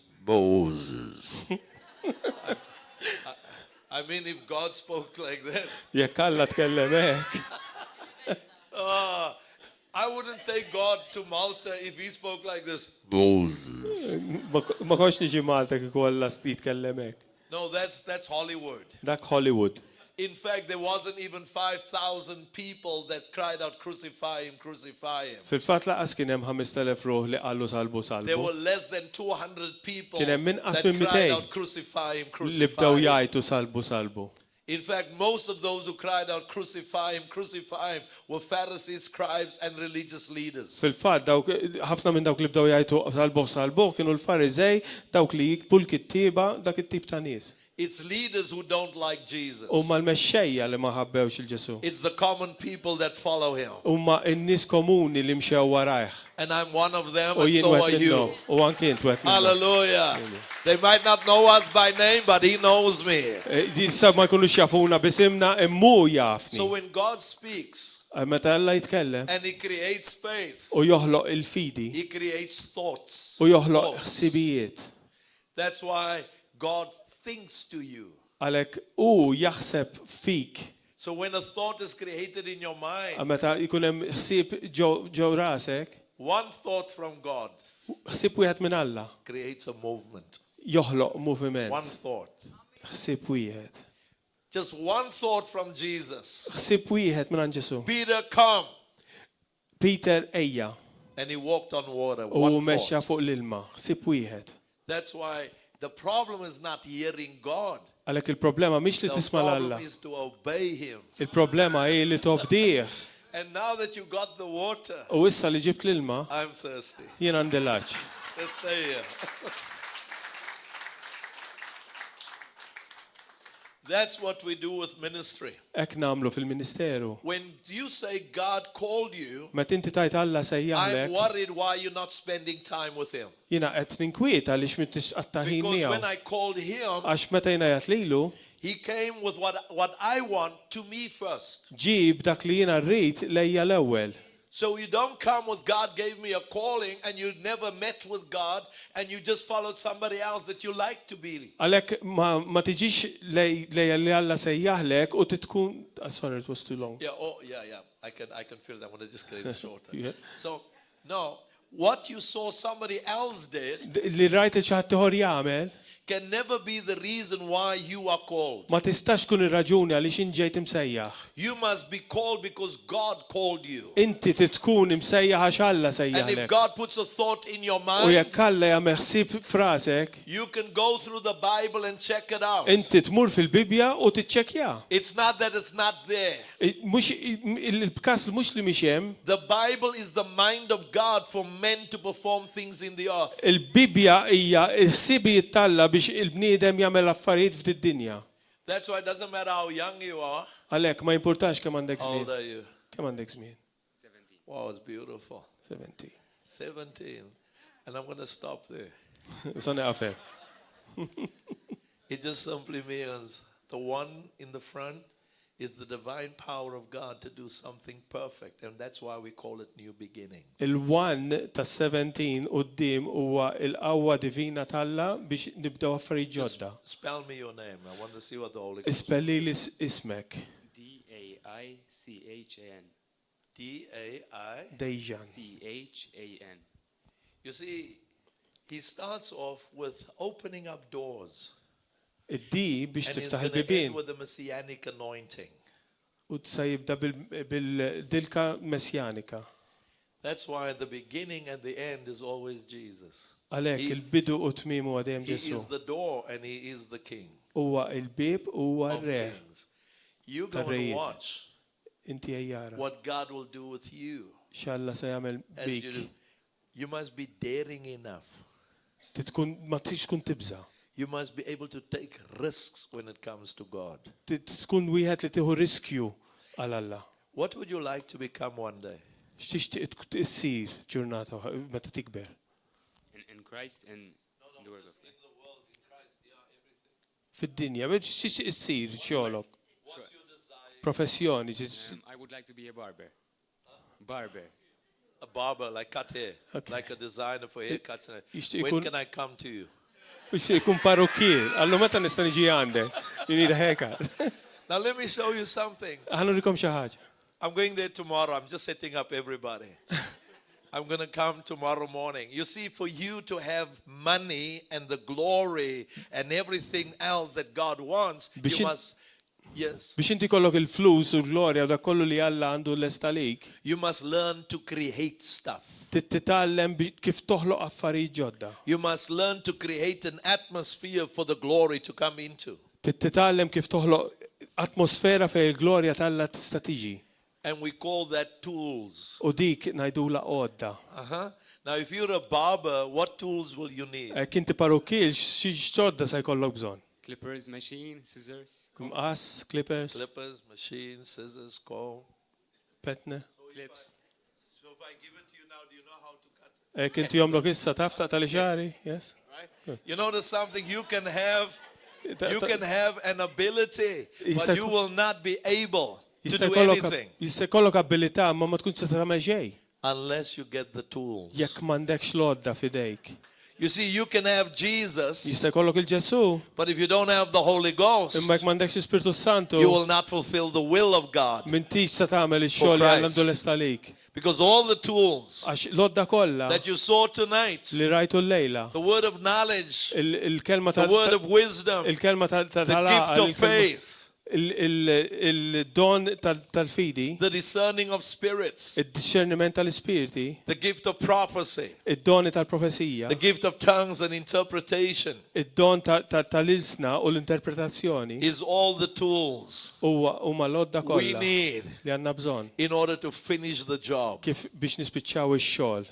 I mean, if God spoke like that, Jekk Alla tkellem hekk. I wouldn't take God to Malta if he spoke like this. Ma konx niġi Malta kieku Alla jitkellem hekk. No, that's Hollywood. Dak Hollywood. In fact, there wasn't even 5,000 people that cried out, crucify him, crucify him. Fil-fatt laqas kien hemm 5,000 ruħ li qalu salbu There salbu. were less than 200 people Kien hemm that inqas minn cried 200 out, crucify him, Li crucify bdew him. jgħidu salbu salbu. In fact, most of those who cried out, crucify him, were Pharisees, scribes, and religious leaders. Fil-fatt dawk ħafna minn dawk li bdew jgħidu salbu kienu l-Fariżej dawk li jiktbu l-kittieba dak it-tip ta' nies. It's leaders who don't like Jesus. Huma l-mexxejja li ma ħabbewx il-Ġesu. It's the common people that follow him. Huma n-nies komuni li mxew warajh. And I'm one of them, U and jien so are wet you. minnu. U anki jien wet minnu. Hallelujah. They might not know us by name, but he knows me. Sab ma jkunux jafuna bisimna immu jafni. So when God speaks Meta Alla jitkellem and he creates faith, u joħloq il-fidi he creates thoughts. u joħloq Thoughts. ħsibijiet. That's why God thinks to you. Għalhekk hu jaħseb fik. So when a thought is created in your mind, Meta jkun hemm ħsieb ġew rasek, one thought from God ħsieb wieħed minn Alla creates a movement. joħloq moviment. One thought. Ħsieb wieħed. Just one thought from Jesus. Ħsieb wieħed minn Ġesu. Peter, come. Peter ejja And he walked on water. u One mexxa thought. fuq l-ilma. Ħsieb wieħed. That's why the problem is not hearing God. Għalhekk il-problema mhix li The tisma' problem l-Alla. is to obey him. Il-problema hi li tobdih. And now that you got the water, U issa li ġibt l-ilma, I'm thirsty. jien għandi l-aċ. Let's stay here. That's what we do with ministry. Hekk nagħmlu fil-Ministeru. When you say God called you, Meta inti tajt Alla I'm sejjaħlek, worried why you're not spending time with him. jiena qed ninkwiet għaliex m'intix qattaħin Because when miegħu. I called him, Għax meta jiena jgħid lilu, he came with what I want to me first. ġib dak li jiena rrid lejja l-ewwel. So you don't come with God gave me a calling and you never met with God and you just followed somebody else that you like to be. Għalhekk ma tiġix lejja li Alla sejjaħlek u titkun sorry it was too long. Yeah. I can feel that. I'm going to just get it shorter. Yeah. So, no, what you saw somebody else did Li rajt xi ħadd ieħor jagħmel can never be the reason why you are called. ma tistax tkun ir-raġuni għaliex inġejt imsejjaħ. You must be called because God called you. Inti titkun imsejjaħ għax Alla And if sejjaħlek. God puts a thought in your U mind, jekk Alla jagħmel ħsieb frasek, you can go through the Bible and check it out. inti tmur fil-Bibja u tiċċekkja. It's not that it's not there. Mhux il-każ mhux li mhix hemm. The Bible is the mind of God for men to perform things in the earth. Il-Bibja hija l-ħsibijiet talla biex il-bniedem jagħmel affarijiet f'din dinja. That's why it doesn't matter how young you are. Għalhekk ma jimpurtax kemm għandek How old żmien. are you? Kemm għandek żmien? Wow, it's beautiful. 70. 17. And I'm going to stop there. Sa neqafem. It just simply means the one in the front is the divine power of God to do something perfect. And that's why we call it new beginning. Il-1 ta' 17 qudiem huwa l-qawwa divina talla biex nibdew affarijiet ġodda. Spell me your name. I want to see what the Holy Ghost Ispelli li ismek. D-A-I-C-H-A-N. D-A-I. Dejjan. C-H-A-N. You see, he starts off with opening up doors. Id-di biex And he's tiftaħ going to il-bibien end with the messianic anointing. u tsa jibda bil-dilka messjanika. That's why the beginning and the end is always Jesus. Għalhekk He- il-bidu u tmiem huwa dejjem He Ġesu. is the door and he is the king Huwa il-bib u huwa of r-re. kings. You're going to Tarrejiet. watch Inti ejjara. what God will do with you X'Alla se jagħmel as you bik. do. You must be daring enough. Titkun ma tix tkun tibża. You must be able to take risks when it comes to God. Tkun wieħed li tieħu riskju għal Alla. What would you like to become one day? X'tixtieq issir ġurnata meta tikber? In Christ and the Word of God. Fid-dinja, x'tixtieq issir xogħolok? Professjoni. I would like to be a barber. Barber. A barber, like cut hair, Okay. like a designer for haircuts. Jixtieq When ikun can I come to you? ikun parukkier. Allu meta nista' niġi għandek? You need a haircut. Now let me show you something. Ħanurikom xi ħaġa. I'm going there tomorrow. I'm just setting up everybody. I'm going to come tomorrow morning. You see, for you to have money and the glory and everything else that God wants, Biex you in- must, yes, Biex inti kollok il-flus u l-glorja u dak kollu li Alla għandu l-estalik, you must learn to create stuff. titallem kif toħloq affarijiet ġodda. You must learn to create an atmosphere for the glory to come into. Titallem kif toħloq atmosfera fejn il-glorja tal-Alla tista' tiġi. And we call that tools. U dik ngħidula għodda. Uh-huh. Now, if you're a barber, what tools will you need? Kien ti parukkier x'ġodda se jkollok bżonn? Clippers, machine, scissors, Mqas, clippers, Clippers, machines, scissors, comb. petne. clips. So if I give it to you now, do you know how to cut it? Kien ti jomlok issa taf ta' tal-ixari? Yes. Right? You notice something? You can have an ability, but you will not be able to do anything Jista' jkollok abilità ma ma tkunx tista' tagħmel xejn. unless you get the tools. Jekk m'għandekx lodda f'idejk. You see, you can have Jesus, Jista' jkollok il-Ġesu, but if you don't have the Holy Ghost, imma jekk m'għandekx Ispiritu Santu, you will not fulfill the will of God. m'intix se tagħmel ix-xogħol li Christ. għandu l-estalik. Because all the tools Għax lodda kollha that you saw tonight, li rajtu l-lejla, the word of knowledge, il-kelma the word of wisdom, the il-kelma gift of faith, il-don tal-fidi, the discerning of spirits, id-discerniment tal-ispiriti, the gift of prophecy, id-doni tal-profesija, the gift of tongues and interpretation id-don tal-ilsna u l-interpretazzjoni is all the tools huma lodda we kollha need li għandna bżonn in order to finish the job. kif biex nispiċċaw ix-xogħol.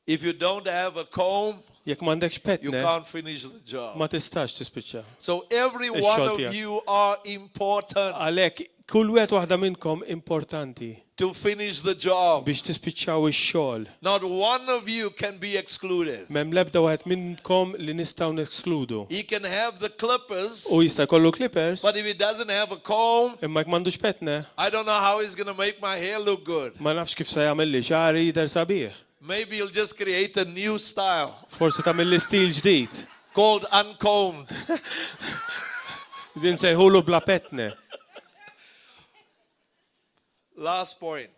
If you don't have a comb, Jekk m'għandekx you petne, can't finish the ma job. tistax tispiċċa. So every one Ix-xogħol of tiegħek. you are important Għalhekk kull wieħed waħda minnkom importanti to finish the job. biex tispiċċaw ix-xogħol. Not one of you can be excluded. Mem lebda waħed minnkom li nistgħu neskludu. He can have the clippers, U jista' jkollu clippers, but if he doesn't have a comb, imma jekk m'għandux petne, I don't know how he's going to make my hair look good. ma nafx kif se jagħmel li xahri jidher sabiħ. Maybe he'll just create a new style Forsi tagħmel li stil ġdid. called uncombed. Din sejħulu bla petne. Last point.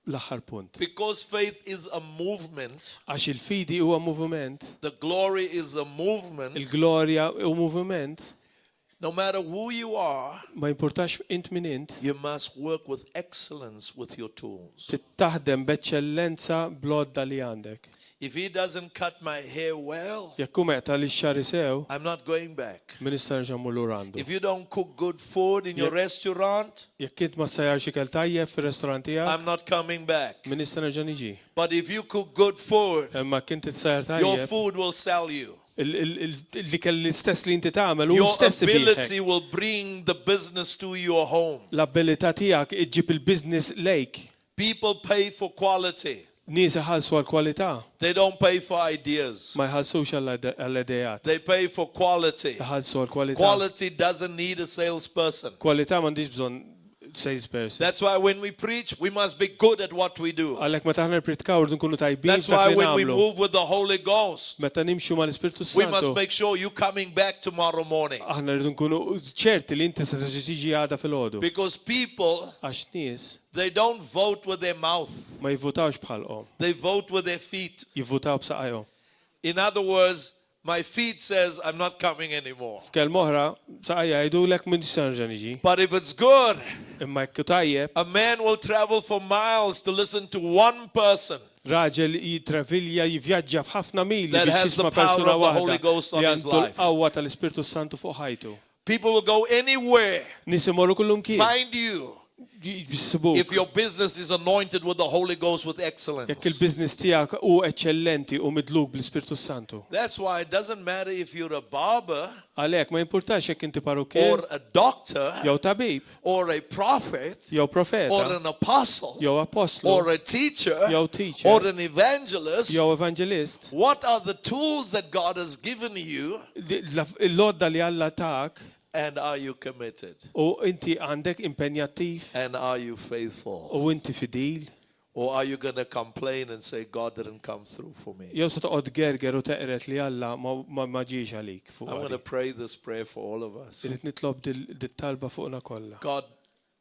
L-aħħar punt. Because faith is a movement, Għax il-fidi huwa moviment, the glory is a movement. il-glorja u moviment, No matter who you are, ma importax int min int, you must work with excellence with your tools. tittaħdem b'eċċellenza blodda li għandek. If he doesn't cut my hair well, Jekk hu meqta li x-xari sew, I'm not going back. min issa nerġa' mmur għandu. If you don't cook good food in your restaurant, Jekk int ma sajjar xikel tajjeb fir-restorant tiegħek, I'm not coming back. min issa nerġa' niġi. But if you cook good food, Imma kien titsajjar your tajjeb, food will sell you. li kell l-istess li inti tagħmel u Your l-istess ability biħek. will bring the business to your home. L-abilità tiegħek iġġib il-business lejk. People pay for quality. Nies iħallsu għall-kwalità, They don't pay for ideas. ma jħallsux għall-idejat. They pay for quality. Iħallsu għall-kwalità. Quality doesn't need a salesperson. Kwalità m'għandix bżonn salesperson. That's why when we preach, we must be good at what we do. Għalhekk meta aħna nirpritkaw rridu nkunu tajbin That's f'dak why li when we nagħmlu. move with the Holy Ghost, Meta nimxu mal-Ispirtu we must Santu, make sure you coming back tomorrow morning. aħna rridu nkunu ċerti li inti se tiġi għada fil-ħodu. Because people, Għax nies they don't vote with their mouth. ma jivvutawx bħalqhom, They vote with their feet. jivvutaw b'saqajhom. In other words, my feet says I'm not coming anymore. F'kelma oħra, saqajja jgħidulek min nerġa' niġi. But if it's good, Imma jekk tajjeb, a man will travel for miles to listen to one person raġel jitravilja jivvjaġġa f'ħafna mili that biex has the jisma' power persuna of the Holy waħda Ghost on li his għandu life. l-qawwa tal-Ispirtu Santu fuq ħajtu. People will go anywhere, Nies imorru kullum kien. find you, jisibuk. If your business is anointed with the Holy Ghost with Jekk excellence. il-business tiegħek u eċċellenti u midluk bl-Ispirtu Santu. That's why it doesn't matter if you're a barber Għalhekk ma jimpurtax jekk inti or parukkier a doctor jew tabib or a prophet jew or profeta an apostle jew apostlu or a teacher jew teacher or an evangelist. jew evangelist. What are the tools that God has given you, Il-lodda li Alla tak and are you committed? u inti għandek impenjattiv And are you faithful? u inti fidil. Or are you going to complain and say, God didn't come through for me? Jew se toqgħod gerger u teqret li Alla ma ġiex għalik fuq I'm going to għalik. pray this prayer for all of us. Irid nitlob dit-talba fuqna kollha. God,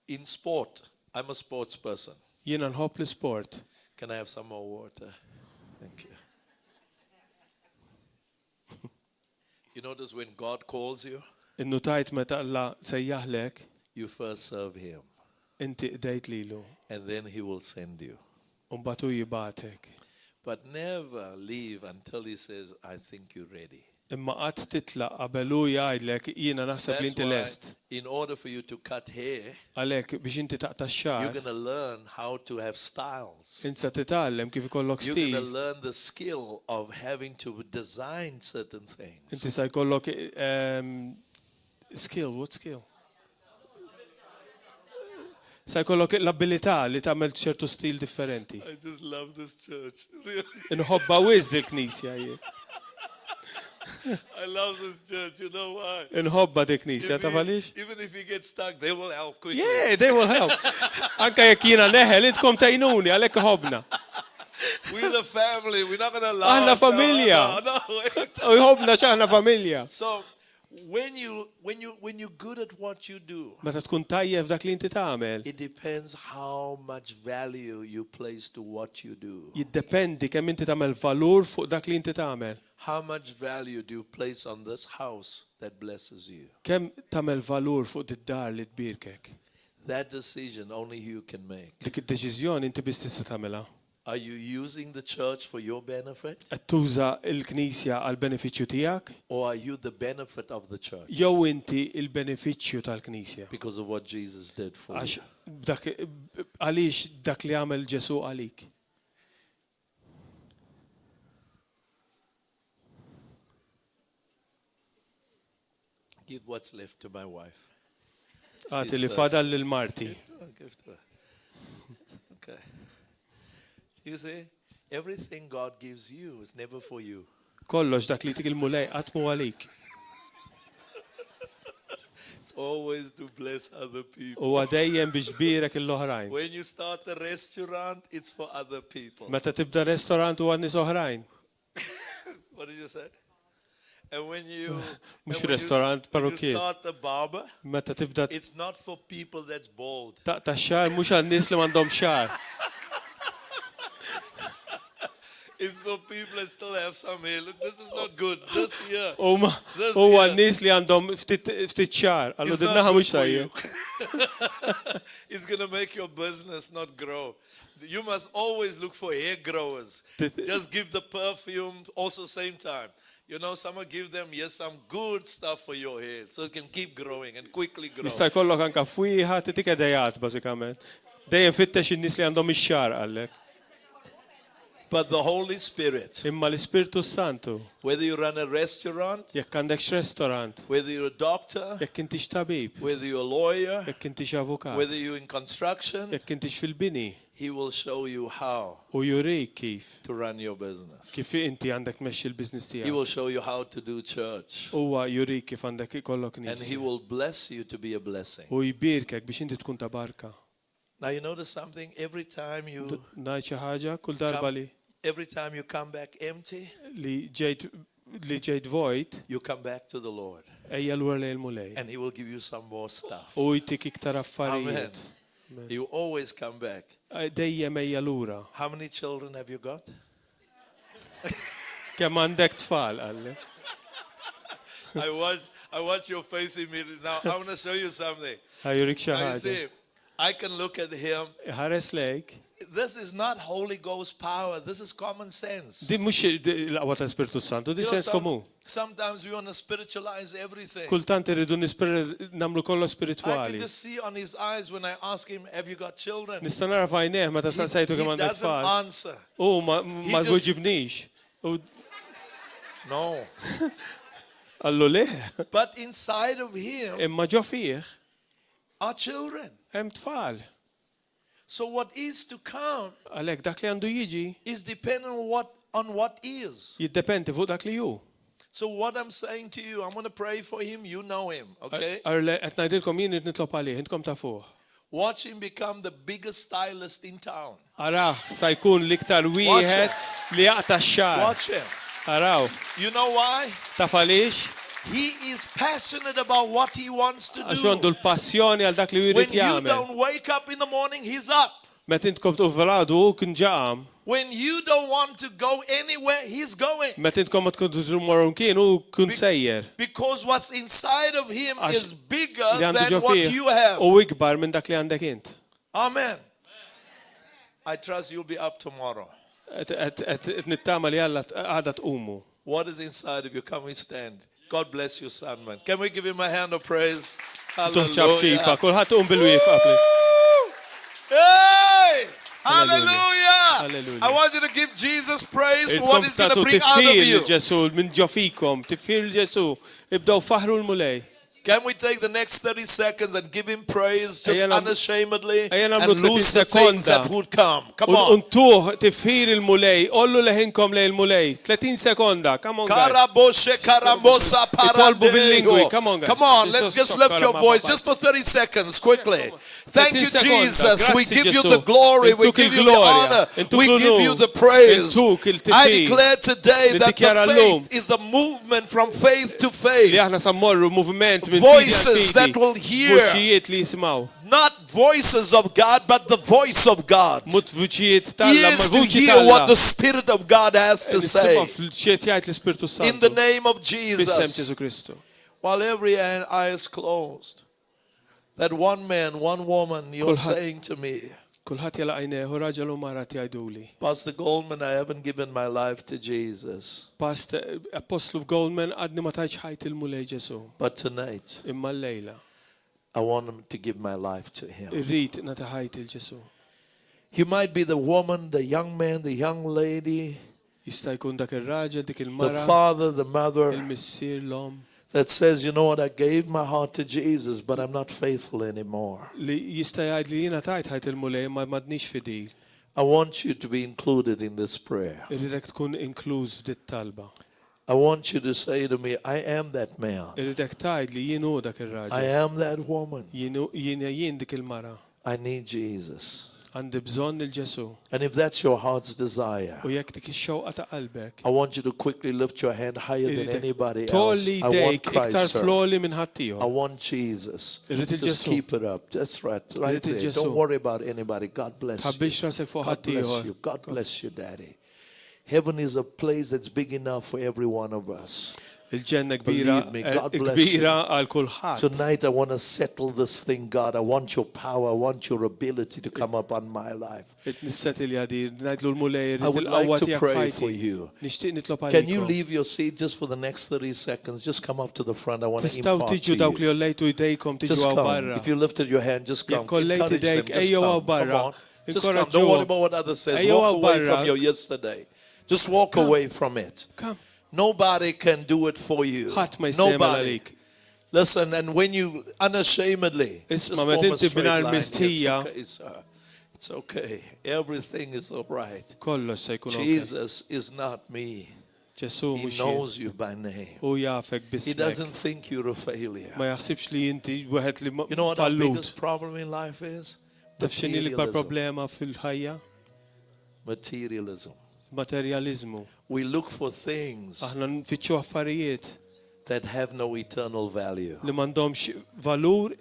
in sport, I'm a sports person. Jiena nħobb l-isport. Can I have some more water? Thank you. You notice when God calls you, Innutajt meta Alla sejjaħlek, you first serve Him, inti qdejt lilu and then He will send you. u mbagħad hu jibgħatek. But never leave until He says, I think you're ready. Imma qatt titlaq qabel hu jgħidlek jiena naħseb li That's inti lest. why, in order for you to cut hair, Għalhekk biex inti taqta' you're x-xahar, going to learn how to have styles. insa titgħallem kif ikollok You're going to stil. learn the skill of having to design certain things. Inti se jkollok skill, what skill? Se jkollok l-abilità li tagħmel ċertu stil differenti. I just love this church. Really. Inħobba wiż dil-knisja jien. I love this church. You know why? Inħobba dik-knisja, taf għaliex? Even if you get stuck, they will help quickly. Yeah, they will help. Anka jekk jiena neħel, intkom tajnuni, għalhekk ħobna. We're the family. We're not going to allow Aħna ourselves- familja. No, wait. U jħobna ċaħna familja. So when you're good at what you do, Meta tkun tajjeb dak li inti tagħmel, it depends how much value you place to what you do. jiddependi kemm inti tagħmel valur fuq dak li inti tagħmel. How much value do you place on this house that blesses you? Kemm tagħmel valur fuq id-dar li tbirkek. That decision only you can make. Dik id-deċiżjoni inti biss tista' tagħmilha. Are you using the church for your benefit, Qed tuża l-Knisja għal benefiċċju tiegħek or are you the benefit of the church jew inti il-benefiċċju tal-Knisja. because of what Jesus did for Għax you? għaliex dak li għamel Ġesu għalik. Give what's left to my wife. Għati li She's fadal lil Marti. I'll give to her. Okay. You see, everything God gives you is never for you. Kollox dak li tikilmu lej qatt mu għalik. It's always to bless other people. U għadejjem biex birek il-oħrajn. When you start a restaurant, it's for other people. Meta tibda restorant u għannis oħrajn. What did you say? And when you, Mux and when restaurant, when you parrucchier. start a barber, Meta tibda it's not for people that's bald. taqta' xar mhux għan-nies li m'għandhom xar. It's for people that still have some hair. Look, this is not good. This here. Huma This huwa here. n-nies li għandhom ftit xar. Allu It's dinnaħa not good mhux for tajjeb. you. It's going to make your business not grow. You must always look for hair growers. Just give the perfume also same time. You know, someone give them, yes, some good stuff for your hair so it can keep growing and quickly grow. Jista' jkollok anke fwieħa titik edejat bażikament. Dejjem fittex in-nies li għandhom ix-xar għalek. But the Holy Spirit, Imma l-Ispirtu Santu, whether you run a restaurant, jekk għandekx restorant, whether you're a doctor, jekk intix tabib, whether you're a lawyer, jekk intix avukat, whether you're in construction, jekk intix fil-bini, He will show you how u jurik kif to run your business. kif inti għandek tmexxi l-business He tiegħek. will show you how to do church. Huwa jurik kif għandek ikollok And He nies. will bless you to be a blessing. U jbirkek biex inti tkun ta' barka. Now you notice something? Every time you Ngħid xi ħaġa kull darba you come back empty, li ġejt vojt, you come back to the Lord. ejja lura lejn mulej. And He will give you some more stuff. U jtik iktar Amen. affarijiet. He will always come back. Dejjem ejja lura. How many children have you got? Kemm għandek tfal għalli. I watch your face immediately. Now I want to show you something. Ħajurik xi Now, you ħaġa. see, I can look at him. Ħares lejk, this is not Holy Ghost power. This is common sense. Di mhux l-qwa ta' Spiritu Santu, di You know, sens komun. sometimes we want to spiritualize everything. Kultant irridu namlu kollu I can spirituali. just see on his eyes when I ask him, have you got children? Nista nara fajneħ meta saqsajtu kemm He għandek doesn't tfal. answer. Ma just- ġibnix. No. Allu le, But inside of him imma ġo fih are children. hemm tfal. So what is to come Għalhekk dak li għandu jiġi is dependent on what is. jiddependi fuq dak li hu. So what I'm saying to you, I'm going to pray for him. You know him, okay? Arle qed ngħidilkom jien irid nitlob għalih, intkom ta' fuq. Watch him become the biggest stylist in town. Ara, sa jkun l-iktar wieħed li jaqta' x-xahar. Watch him. Araw, You know why? taf għaliex? He is passionate about what he wants to Għax għandu do. l-passjoni għal dak li When jrid you jagħmel. don't wake up in the morning, he's up. Meta intkom tu veladu kien ġaqam, When you don't want to go anywhere, he's going. meta intkom ma tkun tmorru kien hu kun sejjer. Because what's inside of him Għax is bigger Li għandu than ġo what fih you have. u ikbar minn dak li għandek int. Amen. I trust you'll be up tomorrow. Et nittama li Alla għada tqumu. What is inside of you? Come we stand. God bless you, son, man. Can we give him a hand of praise? Tuħċab ċipa, Hallelujah. kulħadd tqum bil-wieqfa, please. Hey! Hallelujah. Hallelujah! Hallelujah. I want you to give Jesus praise for what Idkom he's going to tagħtu bring out of tifil you. Ġesu minn ġo fikom, tifil Ġesu. Ibdew faħru l-mulej. Can we take the next 30 seconds and give him praise just Ejja nam- unashamedly ejja and namlu 30 lose the things sekonda. that would come? Come on. Untuħ tifir il-mulej, ollu leħinkom lej il-mulej. 30 sekonda, come on guys. Karaboshe karamosa Itolbu bil-lingwi. paradego. Come on, guys. Come on, Jesus, let's just so lift your karama voice papa. just for 30 seconds quickly. Thank you, 30 sekonda. Jesus. We Grazie, give you Gesù. the glory. We Intuk give you the il-glorja. honor. Intuk We give l-onur. you the praise. Intuk il-tifir. I declare today that Nidikjara the llum. faith is a movement from faith to Li faith. aħna sammorru movement minn Voices that will hear. Vuċijiet li jismaw. Not voices of God, but the voice of God. Mut vuċijiet talla, ma Ears to vuċi hear what talla. the Spirit of God has to say. Nisima fil-ċiet jgħajt l-Spiritu In the Santu. name of Fissem Jesus. Ġesu Kristu. While every eye is closed, that one man, one woman, you're Kulħadd- saying to me, Kulħat jala għajneħu raġel u mara tjajduli. Pastor Goldman, I haven't given my life to Jesus. Past Apostlu Goldman għadni ma tajċ ħajt il-mulej Ġesu. But tonight, Imma l-lejla. I want him to give my life to him. Irrit nata ħajt il-Ġesu. He might be the woman, the young man, the young lady, Jista' jkun dak il-raġel, dik the il-mara, father, the mother il-missier, l-om. that says, you know what, I gave my heart to Jesus, but I'm not faithful anymore. Li jista' jgħid li jiena tajt ħajt il-mulej ma madnix fidil. I want you to be included in this prayer. Irridek tkun inkluż f'dit talba. I want you to say to me, I am that man. Irridek tajt li jien hu dak I il-raġel. am that woman. Jien dik il-mara. I need Jesus. Għandi bżonn il-Ġesu. And if that's your heart's desire, U jekk dik ix-xewqa ta' qalbek. I want you to quickly lift your hand higher than Irridek anybody else. tolli I want dejk iktar Christ, sir. floli minn I ħaddieħor. want Jesus. Irrid Just il-Ġesu. keep it up. That's right Irrid there. il-Ġesu. Don't worry about anybody. God bless you. Tħabbix rasek fuq God bless ħaddieħor. you. God bless you, Daddy. Heaven is a place that's big enough for every one of us. Il-ġenna kbira Believe me, God bless you. kbira għal kulħadd. Tonight I want to settle this thing, God. I want your power. I want your ability to come up on my life. Nisset il-jadir, najdlu l-mulej, I would like to pray for you. Nishtiq nitlob Can you għalikom. leave your seat just for the next 30 seconds? Just come up to the front. I want to Tistaw impart tiġu dawk to li you. jollejtu jdejkom tiġu Just għaw come. barra. If you lifted your hand, just come. Jekk kollejt Encourage them. idejk, Just ejjew come. għaw barra. Come on. Just come. Don't Inkoraġġuhom. worry about what others say. Ejjew Walk għaw away barra. from your yesterday. Just walk away from it. Come. Nobody can do it for you. Ħadd ma jsema Nobody. għalik. Listen, and when you unashamedly, Isma' just meta form a inti straight b'nar line. It's mistija. okay, sir. It's okay. Everything is all right. Kollox se jkun ok. Jesus is not me. Ġesu He mhux knows you by name. u jafek He bismek. doesn't think you're a failure. Ma jaħsibx li inti wieħed li You know what our fallut. biggest problem in life is? Taf x'inhi l-ikbar Materialism. problema fil-ħajja? Materialism. Materializmu. We look for things Aħna nfittxu affarijiet that have no eternal value. li m'għandhomx valur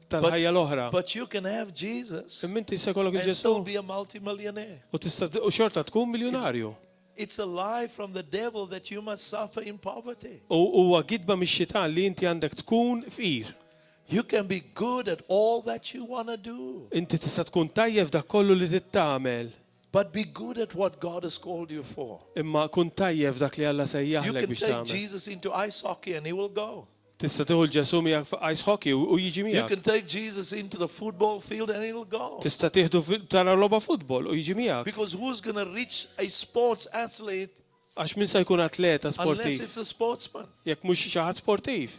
tal-ħajja l-oħra. But you can have Jesus Imma inti se kollok and il-Ġesu still be a multimillionaire. u tista' u xorta tkun miljonarju. It's a lie from the devil that you must suffer in poverty. U huwa gidba mix-xitan li inti għandek tkun fqir. You can be good at all that you want to do, Inti tista' tkun tajjeb dak kollu li tittamel, but be good at what God has called you for. imma kun tajjeb dak li Alla You sejjaħlek can biex take tagħmel. Jesus into ice hockey and he will go. Tista' tieħu l-Ġesu miegħek f'ice hockey u jiġi You miegħek. can take Jesus into the football field and he will go. Tista' tieħdu tara logħba futbol u jiġi miegħek. Because who's going to reach a sports athlete Għax min se jkun atleta unless sportiv it's a sportsman? jekk mhux xi ħadd sportiv.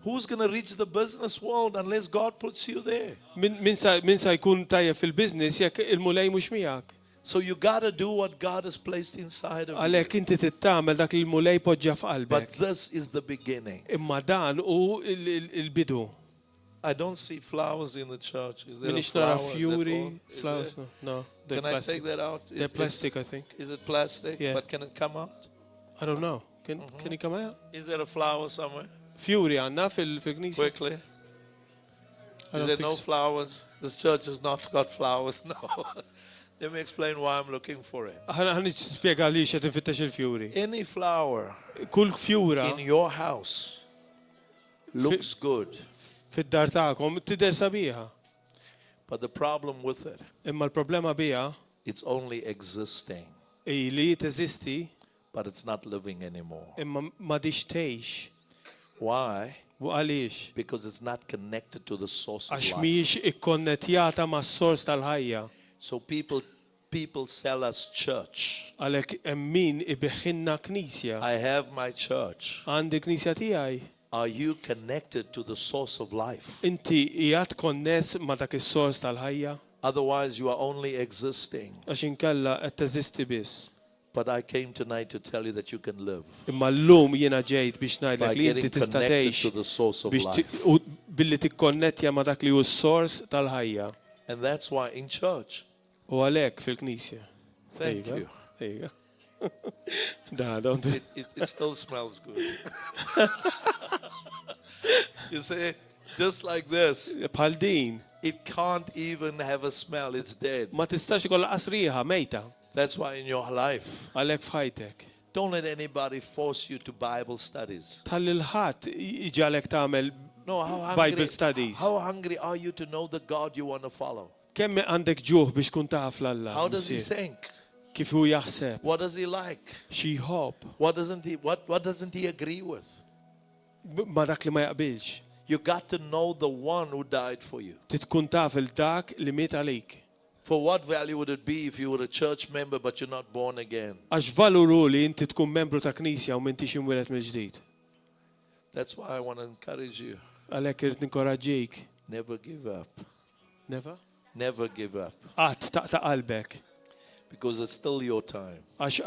Who's going to reach the business world unless God puts you there? Min sa jkun tajjeb fil-business jekk il-mulej mhux miegħek. So you got to do what God has placed inside of you. Għalhekk inti tittamel dak li l-mulej poġġa But f'qalbek. this is the beginning. Imma dan u il-bidu. I don't see flowers in the church. Is there a Minix nara flower? Is that fjuri, all? Is flowers, there? no. They're Can I take plastic. that out? They're plastic, I think. Is it plastic? Yeah. But can it come out? I don't know. Can you come out? Is there a flower somewhere? Fjuri għanna fil-knisja. Quickly. I Is don't there think no so. flowers? This church has not got flowers. No. Let me explain why I'm looking for it. Għan spiega li xe tinfittex il-fjuri. Any flower Kull fjura in your house looks good, fid-dar ta'kom tidher sabiħa. but the problem with it, Imma l-problema bija it's only existing, i li teżisti but it's not living anymore. imma ma dix tgħix. Why? U għaliex? Because it's not connected to the source of Għax life. mhijiex ikkonnettjata mas-sors tal-ħajja. So people sell us church. Għalhekk hemm min ibiħinna knisja. I have my church. Għandi knisja tiegħi. Are you connected to the source of life? Inti qiegħed konness ma' dak is-sors tal-ħajja Otherwise, you are only existing. għax inkella qed teżisti biss. But I came tonight to tell you that you can live Imma llum jiena ġejt biex by ngħidlek li inti getting tista' connected to tgħix the source of biex life. billi tikkonnettja ma' dak li hu s-sors tal-ħajja. And that's why in church, U għalhekk fil-knisja. thank you. There you go. Da, don't do It still smells good. You see, just like this, bħal din. it can't even have a smell. It's dead. Ma tistax ikollha qasriħa mejta. That's why in your life, Għalhekk f'ħajtek. don't let anybody force you to Bible studies. Tħalli l-ħadd iġalek tagħmel No, how hungry, Bible studies. how hungry are you to know the God you want to follow? Kemm għandek ġuħ biex tkun taf l-Alla. How does he missier? think? Kif hu jaħseb. What does he like? Xi jħobb. What doesn't he agree with? Ma dak li ma jaqbilx. You got to know the one who died for you. Titkun taf il-dak li miet għalik. For what value would it be if you were a church member but you're not born again? Għax valuru li inti tkun membru ta' knisja u m'intix imwieled mill-ġdid. That's why I want to encourage you. Għalhekk irid ninkoraġġik. Never give up. Never? Never give up. Qatt ta' qalbek. Because it's still your time. Għax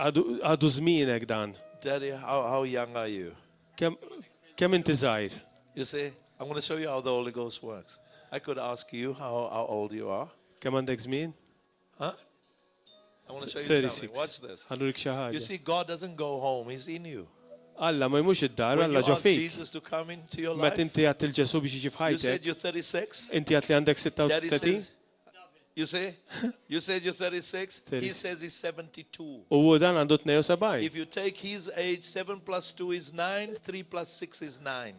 għadu żmienek dan. Daddy, how young are you? Kemm inti żgħir? You see, I'm going to show you how the Holy Ghost works. I could ask you how old you are. Kemm għandek żmien? Huh? I want to show you 36. something. Watch this. Ħallurik xi You ħaġa. see, God doesn't go home. He's in you. Alla ma jmux id-dar, When you Alla ġo ask fik. Jesus to come into your Met life, inti għat il-ġesu biex jiġi you f'ħajtek. said you're 36. Inti għat li għandek Daddy 36. says, you say? You said you're 36. He 36. says he's 72. U dan għandu 72. If you take his age, 7 plus 2 is 9, 3 plus 6 is 9.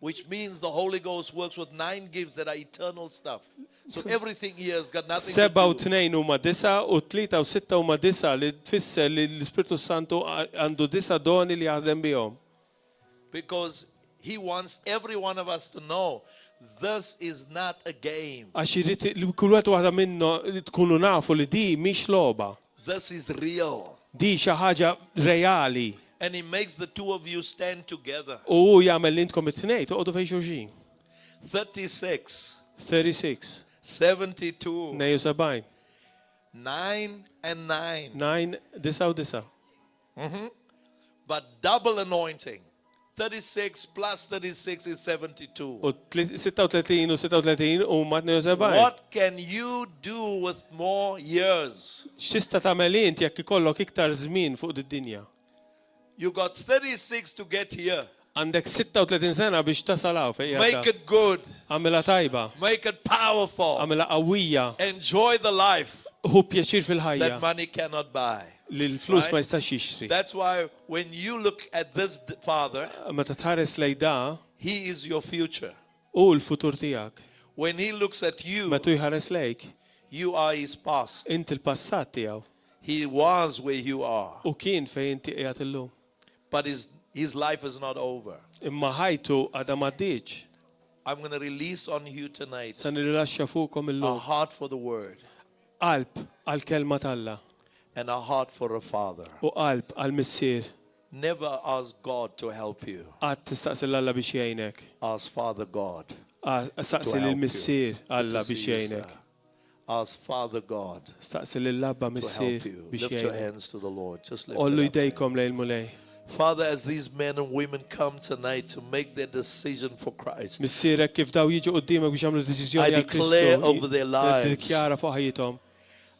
Which means the Holy Ghost works with 9 gifts that are eternal stuff. So everything here has got nothing to Seba u do. tnejn huma disa u tlita u sitta huma disa li tfisser li l-Ispiritu Santu għandu disa doni li jaħdem bihom. Because he wants every one of us to know this is not a game. Għax irid li kull wieħed waħda minnu tkunu nafu li di mhix logħba. This is real. Di xi ħaġa reali. And he makes the two of you stand together. U hu jagħmel li intkom it-tnejn toqgħodu fejn xulxin. 36, 36, 72, 72, 9 and 9. 9, 9 u 9. But double anointing. 36 plus 36 is 72. U 36 u 36 huma 72. What can you do with more years? X'tista' tagħmel int jekk ikollok iktar żmien fuq id-dinja? You got 36 to get here. Għandek 36 sena biex tasalaw fejn Make it good. Għamela tajba, Make it powerful. għamela qawwija, Enjoy the life hu pjaċir fil-ħajja that money cannot buy. li l-flus ma Right? jistax jixtri. That's why when you look at this father, Meta tħares lejn da, He is your future. U l-futur tiegħek. When he looks at you, Meta jħares lejk, you are his past. inti l-passat tiegħu He was where you are. u kien fejn inti qiegħed illum. But his life is not over. Imma ħajtu għadha m'għaddiċ. I'm going to release on you tonight Se nirilaxxa fuqkom a illum heart for the word qalb għall-kelma t'Alla and a heart for a father. u qalb għall-missier. Never ask God to help you. Qatt tistaqsi l-Alla biex jgħinek. Ask Father God. Staqsi help lill-missier you. Alla Good to biex see you, jgħinek. sir. Ask Father God Staqsi lill-Abba to missier help you. biex Lift your jgħinek. hands to the Lord. Just lift Ollu it up to Him. jdejkom lejn mulej. Father, as these men and women come tonight to make their decision for Christ, Missierek kif daw jiġu qudiemek biex jagħmlu I deċiżjoni għal declare over Kristu. their lives Dikjara fuq ħajjithom.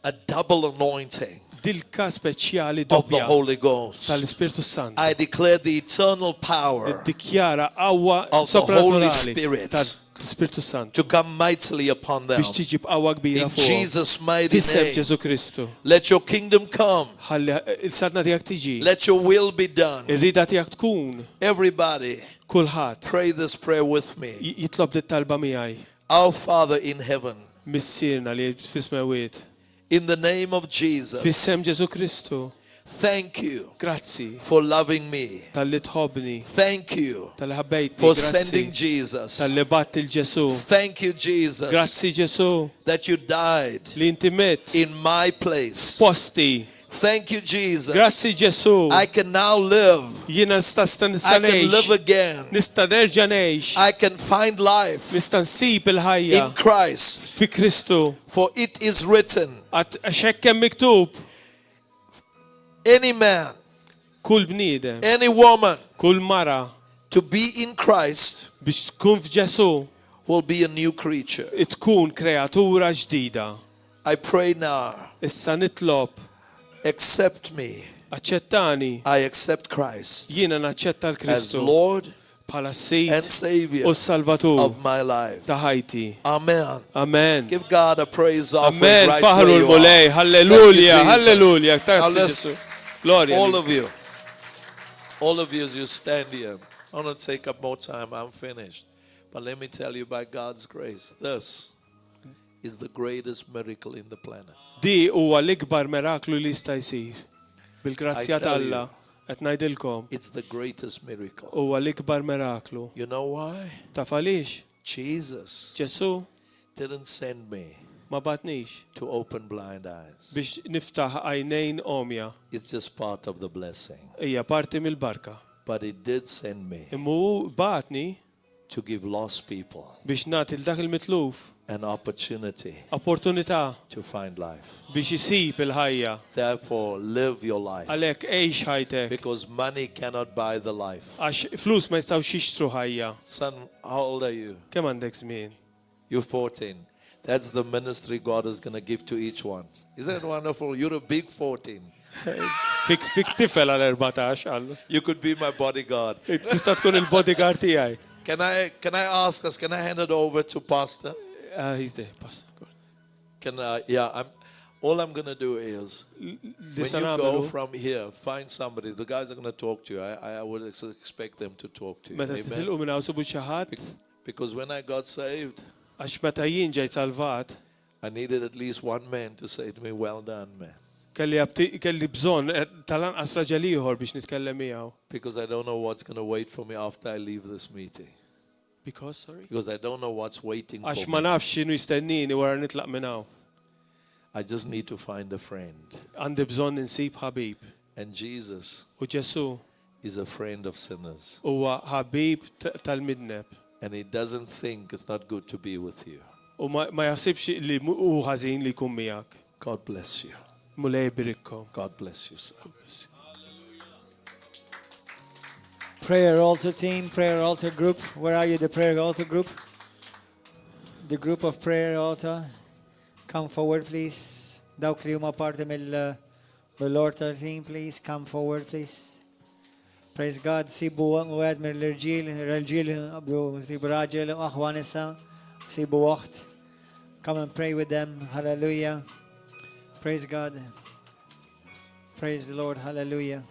a double anointing Dilka speċjali of the doppja Holy Ghost. tal-Ispirtu Sant. I declare the eternal power Dikjara qawwa of the Holy sopranaturali Spirit tal-Ispirtu Sant to come mightily upon them. biex tiġi b'qawwa kbira In fuqhom. Jesus' mighty Fissem name, Ġesu Kristu. let your kingdom come. Ħalli il-sadna tiegħek tiġi. Let your will be done. Ir-rida tiegħek tkun. Everybody, Kulħadd pray this prayer with me. jitlob dit-talba miegħi. Our Father in heaven, Missierna li fismewiet. in the name of Jesus, Fissem Ġesu Kristu. thank you Grazzi for loving me. tal-li tħobbni, Thank you tal-li ħabbejtni, for grazzi sending Jesus. tal-li batt il-Ġesu. Thank you, Jesus, Grazzi Ġesu that you died li inti met in my place. posti. Thank you, Jesus. Grazzi Ġesu. I can now live. Jiena nista' I can live ngħix. again. Nista' nerġa' ngħix. I can find life Nista' nsib il-ħajja in Christ. fi Kristu. For it is written, Għax hekk hemm miktub any man, kull bniedem, any woman, kull mara to be in Christ biex tkun f'Ġesu will be a new creature. tkun kreatura ġdida. I pray now, Issa nitlob, accept me. aċċettani, I accept Christ jiena naċċetta as l-Kristu Lord bħala and Sejt Savior u Salvatur of my life. ta' ħajti. Amen. Amen. Give God a praise offering Amen. right Faħru where you l-mulej. are. Halleluja. Thank you, Jesus. Halleluja. Now Grazzi let's- Ġesu. Gloria. All of you, as you stand here, I don't take up more time. I'm finished. But let me tell you, by God's grace, this is the greatest miracle in the planet. Di huwa l-ikbar miraklu li jista' jsir. Bil-grazzja I tell tal-Alla qed ngħidilkom It's the greatest miracle. huwa l-ikbar miraklu. You know why? Taf għaliex? Jesus Ġesu didn't send me ma batnix to open blind eyes. biex niftaħ għajnejn omja. It's just part of the blessing. Hija parti mill-barka. But He did send me Imma hu batni to give lost people biex nagħti l dak il-mitluf an opportunity opportunità to find life. biex isib il-ħajja. Therefore, live your life. Għalhekk għejx ħajtek. Because money cannot buy the life. Għax flus ma jistgħux jixtru ħajja. Son, how old are you? Kemm għandek żmien? You're 14. That's the ministry God is going to give to each one. Isn't it wonderful? You're a big 14. Fik tifel għal 14 għallu. You could be my bodyguard. Tista' tkun il-bodyguard tiegħi. Can I ask us, can I hand it over to Pastor? He's there, Pastor. Can I, yeah, all I'm going to do is, when Lisa you go nagħmlu from here, find somebody. The guys are going to talk to you. I would expect them to talk to you. meta Amen. titilqu minn hawn sibu xi ħadd Because when I got saved, għax meta jien ġejt salvat I needed at least one man to say to me, well done, man. kelli bżonn tal-anqas raġel ieħor biex nitkellem miegħu. Because I don't know what's going to wait for me after I leave this meeting. Sorry? Because I don't know what's waiting Għax for ma me. nafx x'inhu jistennini wara nitlaq minn hawn. I just need to find a friend. Għandi bżonn insib ħabib. And Jesus U Ġesu is a friend of sinners. huwa ħabib tal-midneb. And He doesn't think it's not good to be with you. U ma jaħsibx li hu ħażin li jkun miegħek. God bless you. Mulej birikkom. God bless you, sir. Prayer altar team, prayer altar group. Where are you, the prayer altar group? The group of prayer altar. Come forward, please. Dawk li huma parti mill-altar team, please. Come forward, please. Praise God. Sibu għed mill-irġil għabdu sibu raġel, aħwan issa. Sibu waħt. Come and pray with them. Hallelujah. Praise God. Praise the Lord. Hallelujah.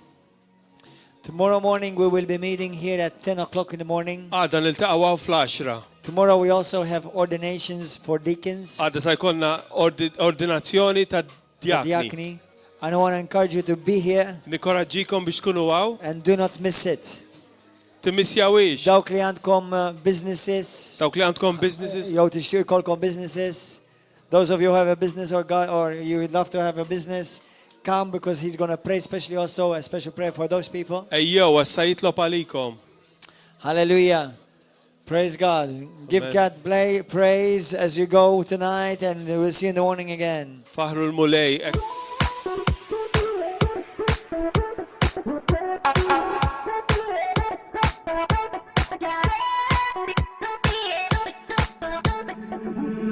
Tomorrow morning we will be meeting here at 10 o'clock in the morning. Għada niltaqgħu fl-10. Tomorrow we also have ordinations for deacons, Għada se jkollna ordinazzjoni ta' diakni. diakni. And I want to encourage you to be here Nikoraġġikom biex tkunu għaw. and do not miss it. Timmissjawix. Dawk li għandkom businesses, Dawk li għandkom businesses. jew tixtieq jkollkom businesses. Those of you who have a business or you would love to have a business, come because he's going to pray especially also a special prayer for those people. Ejjew, issa jitlob għalikom. Hallelujah. Praise God. Give Amen. God praise as you go tonight, and we'll see you in the morning again. Faħru l-mulej.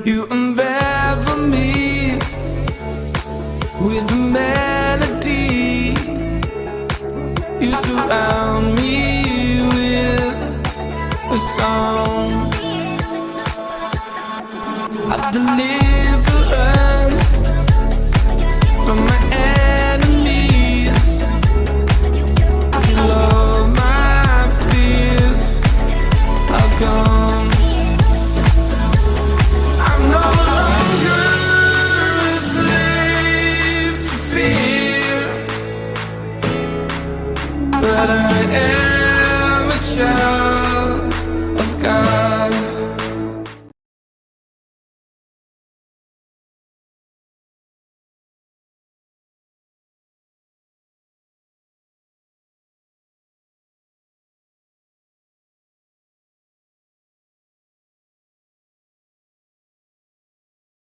You unravel me with a melody. You surround me with a song. I've delivered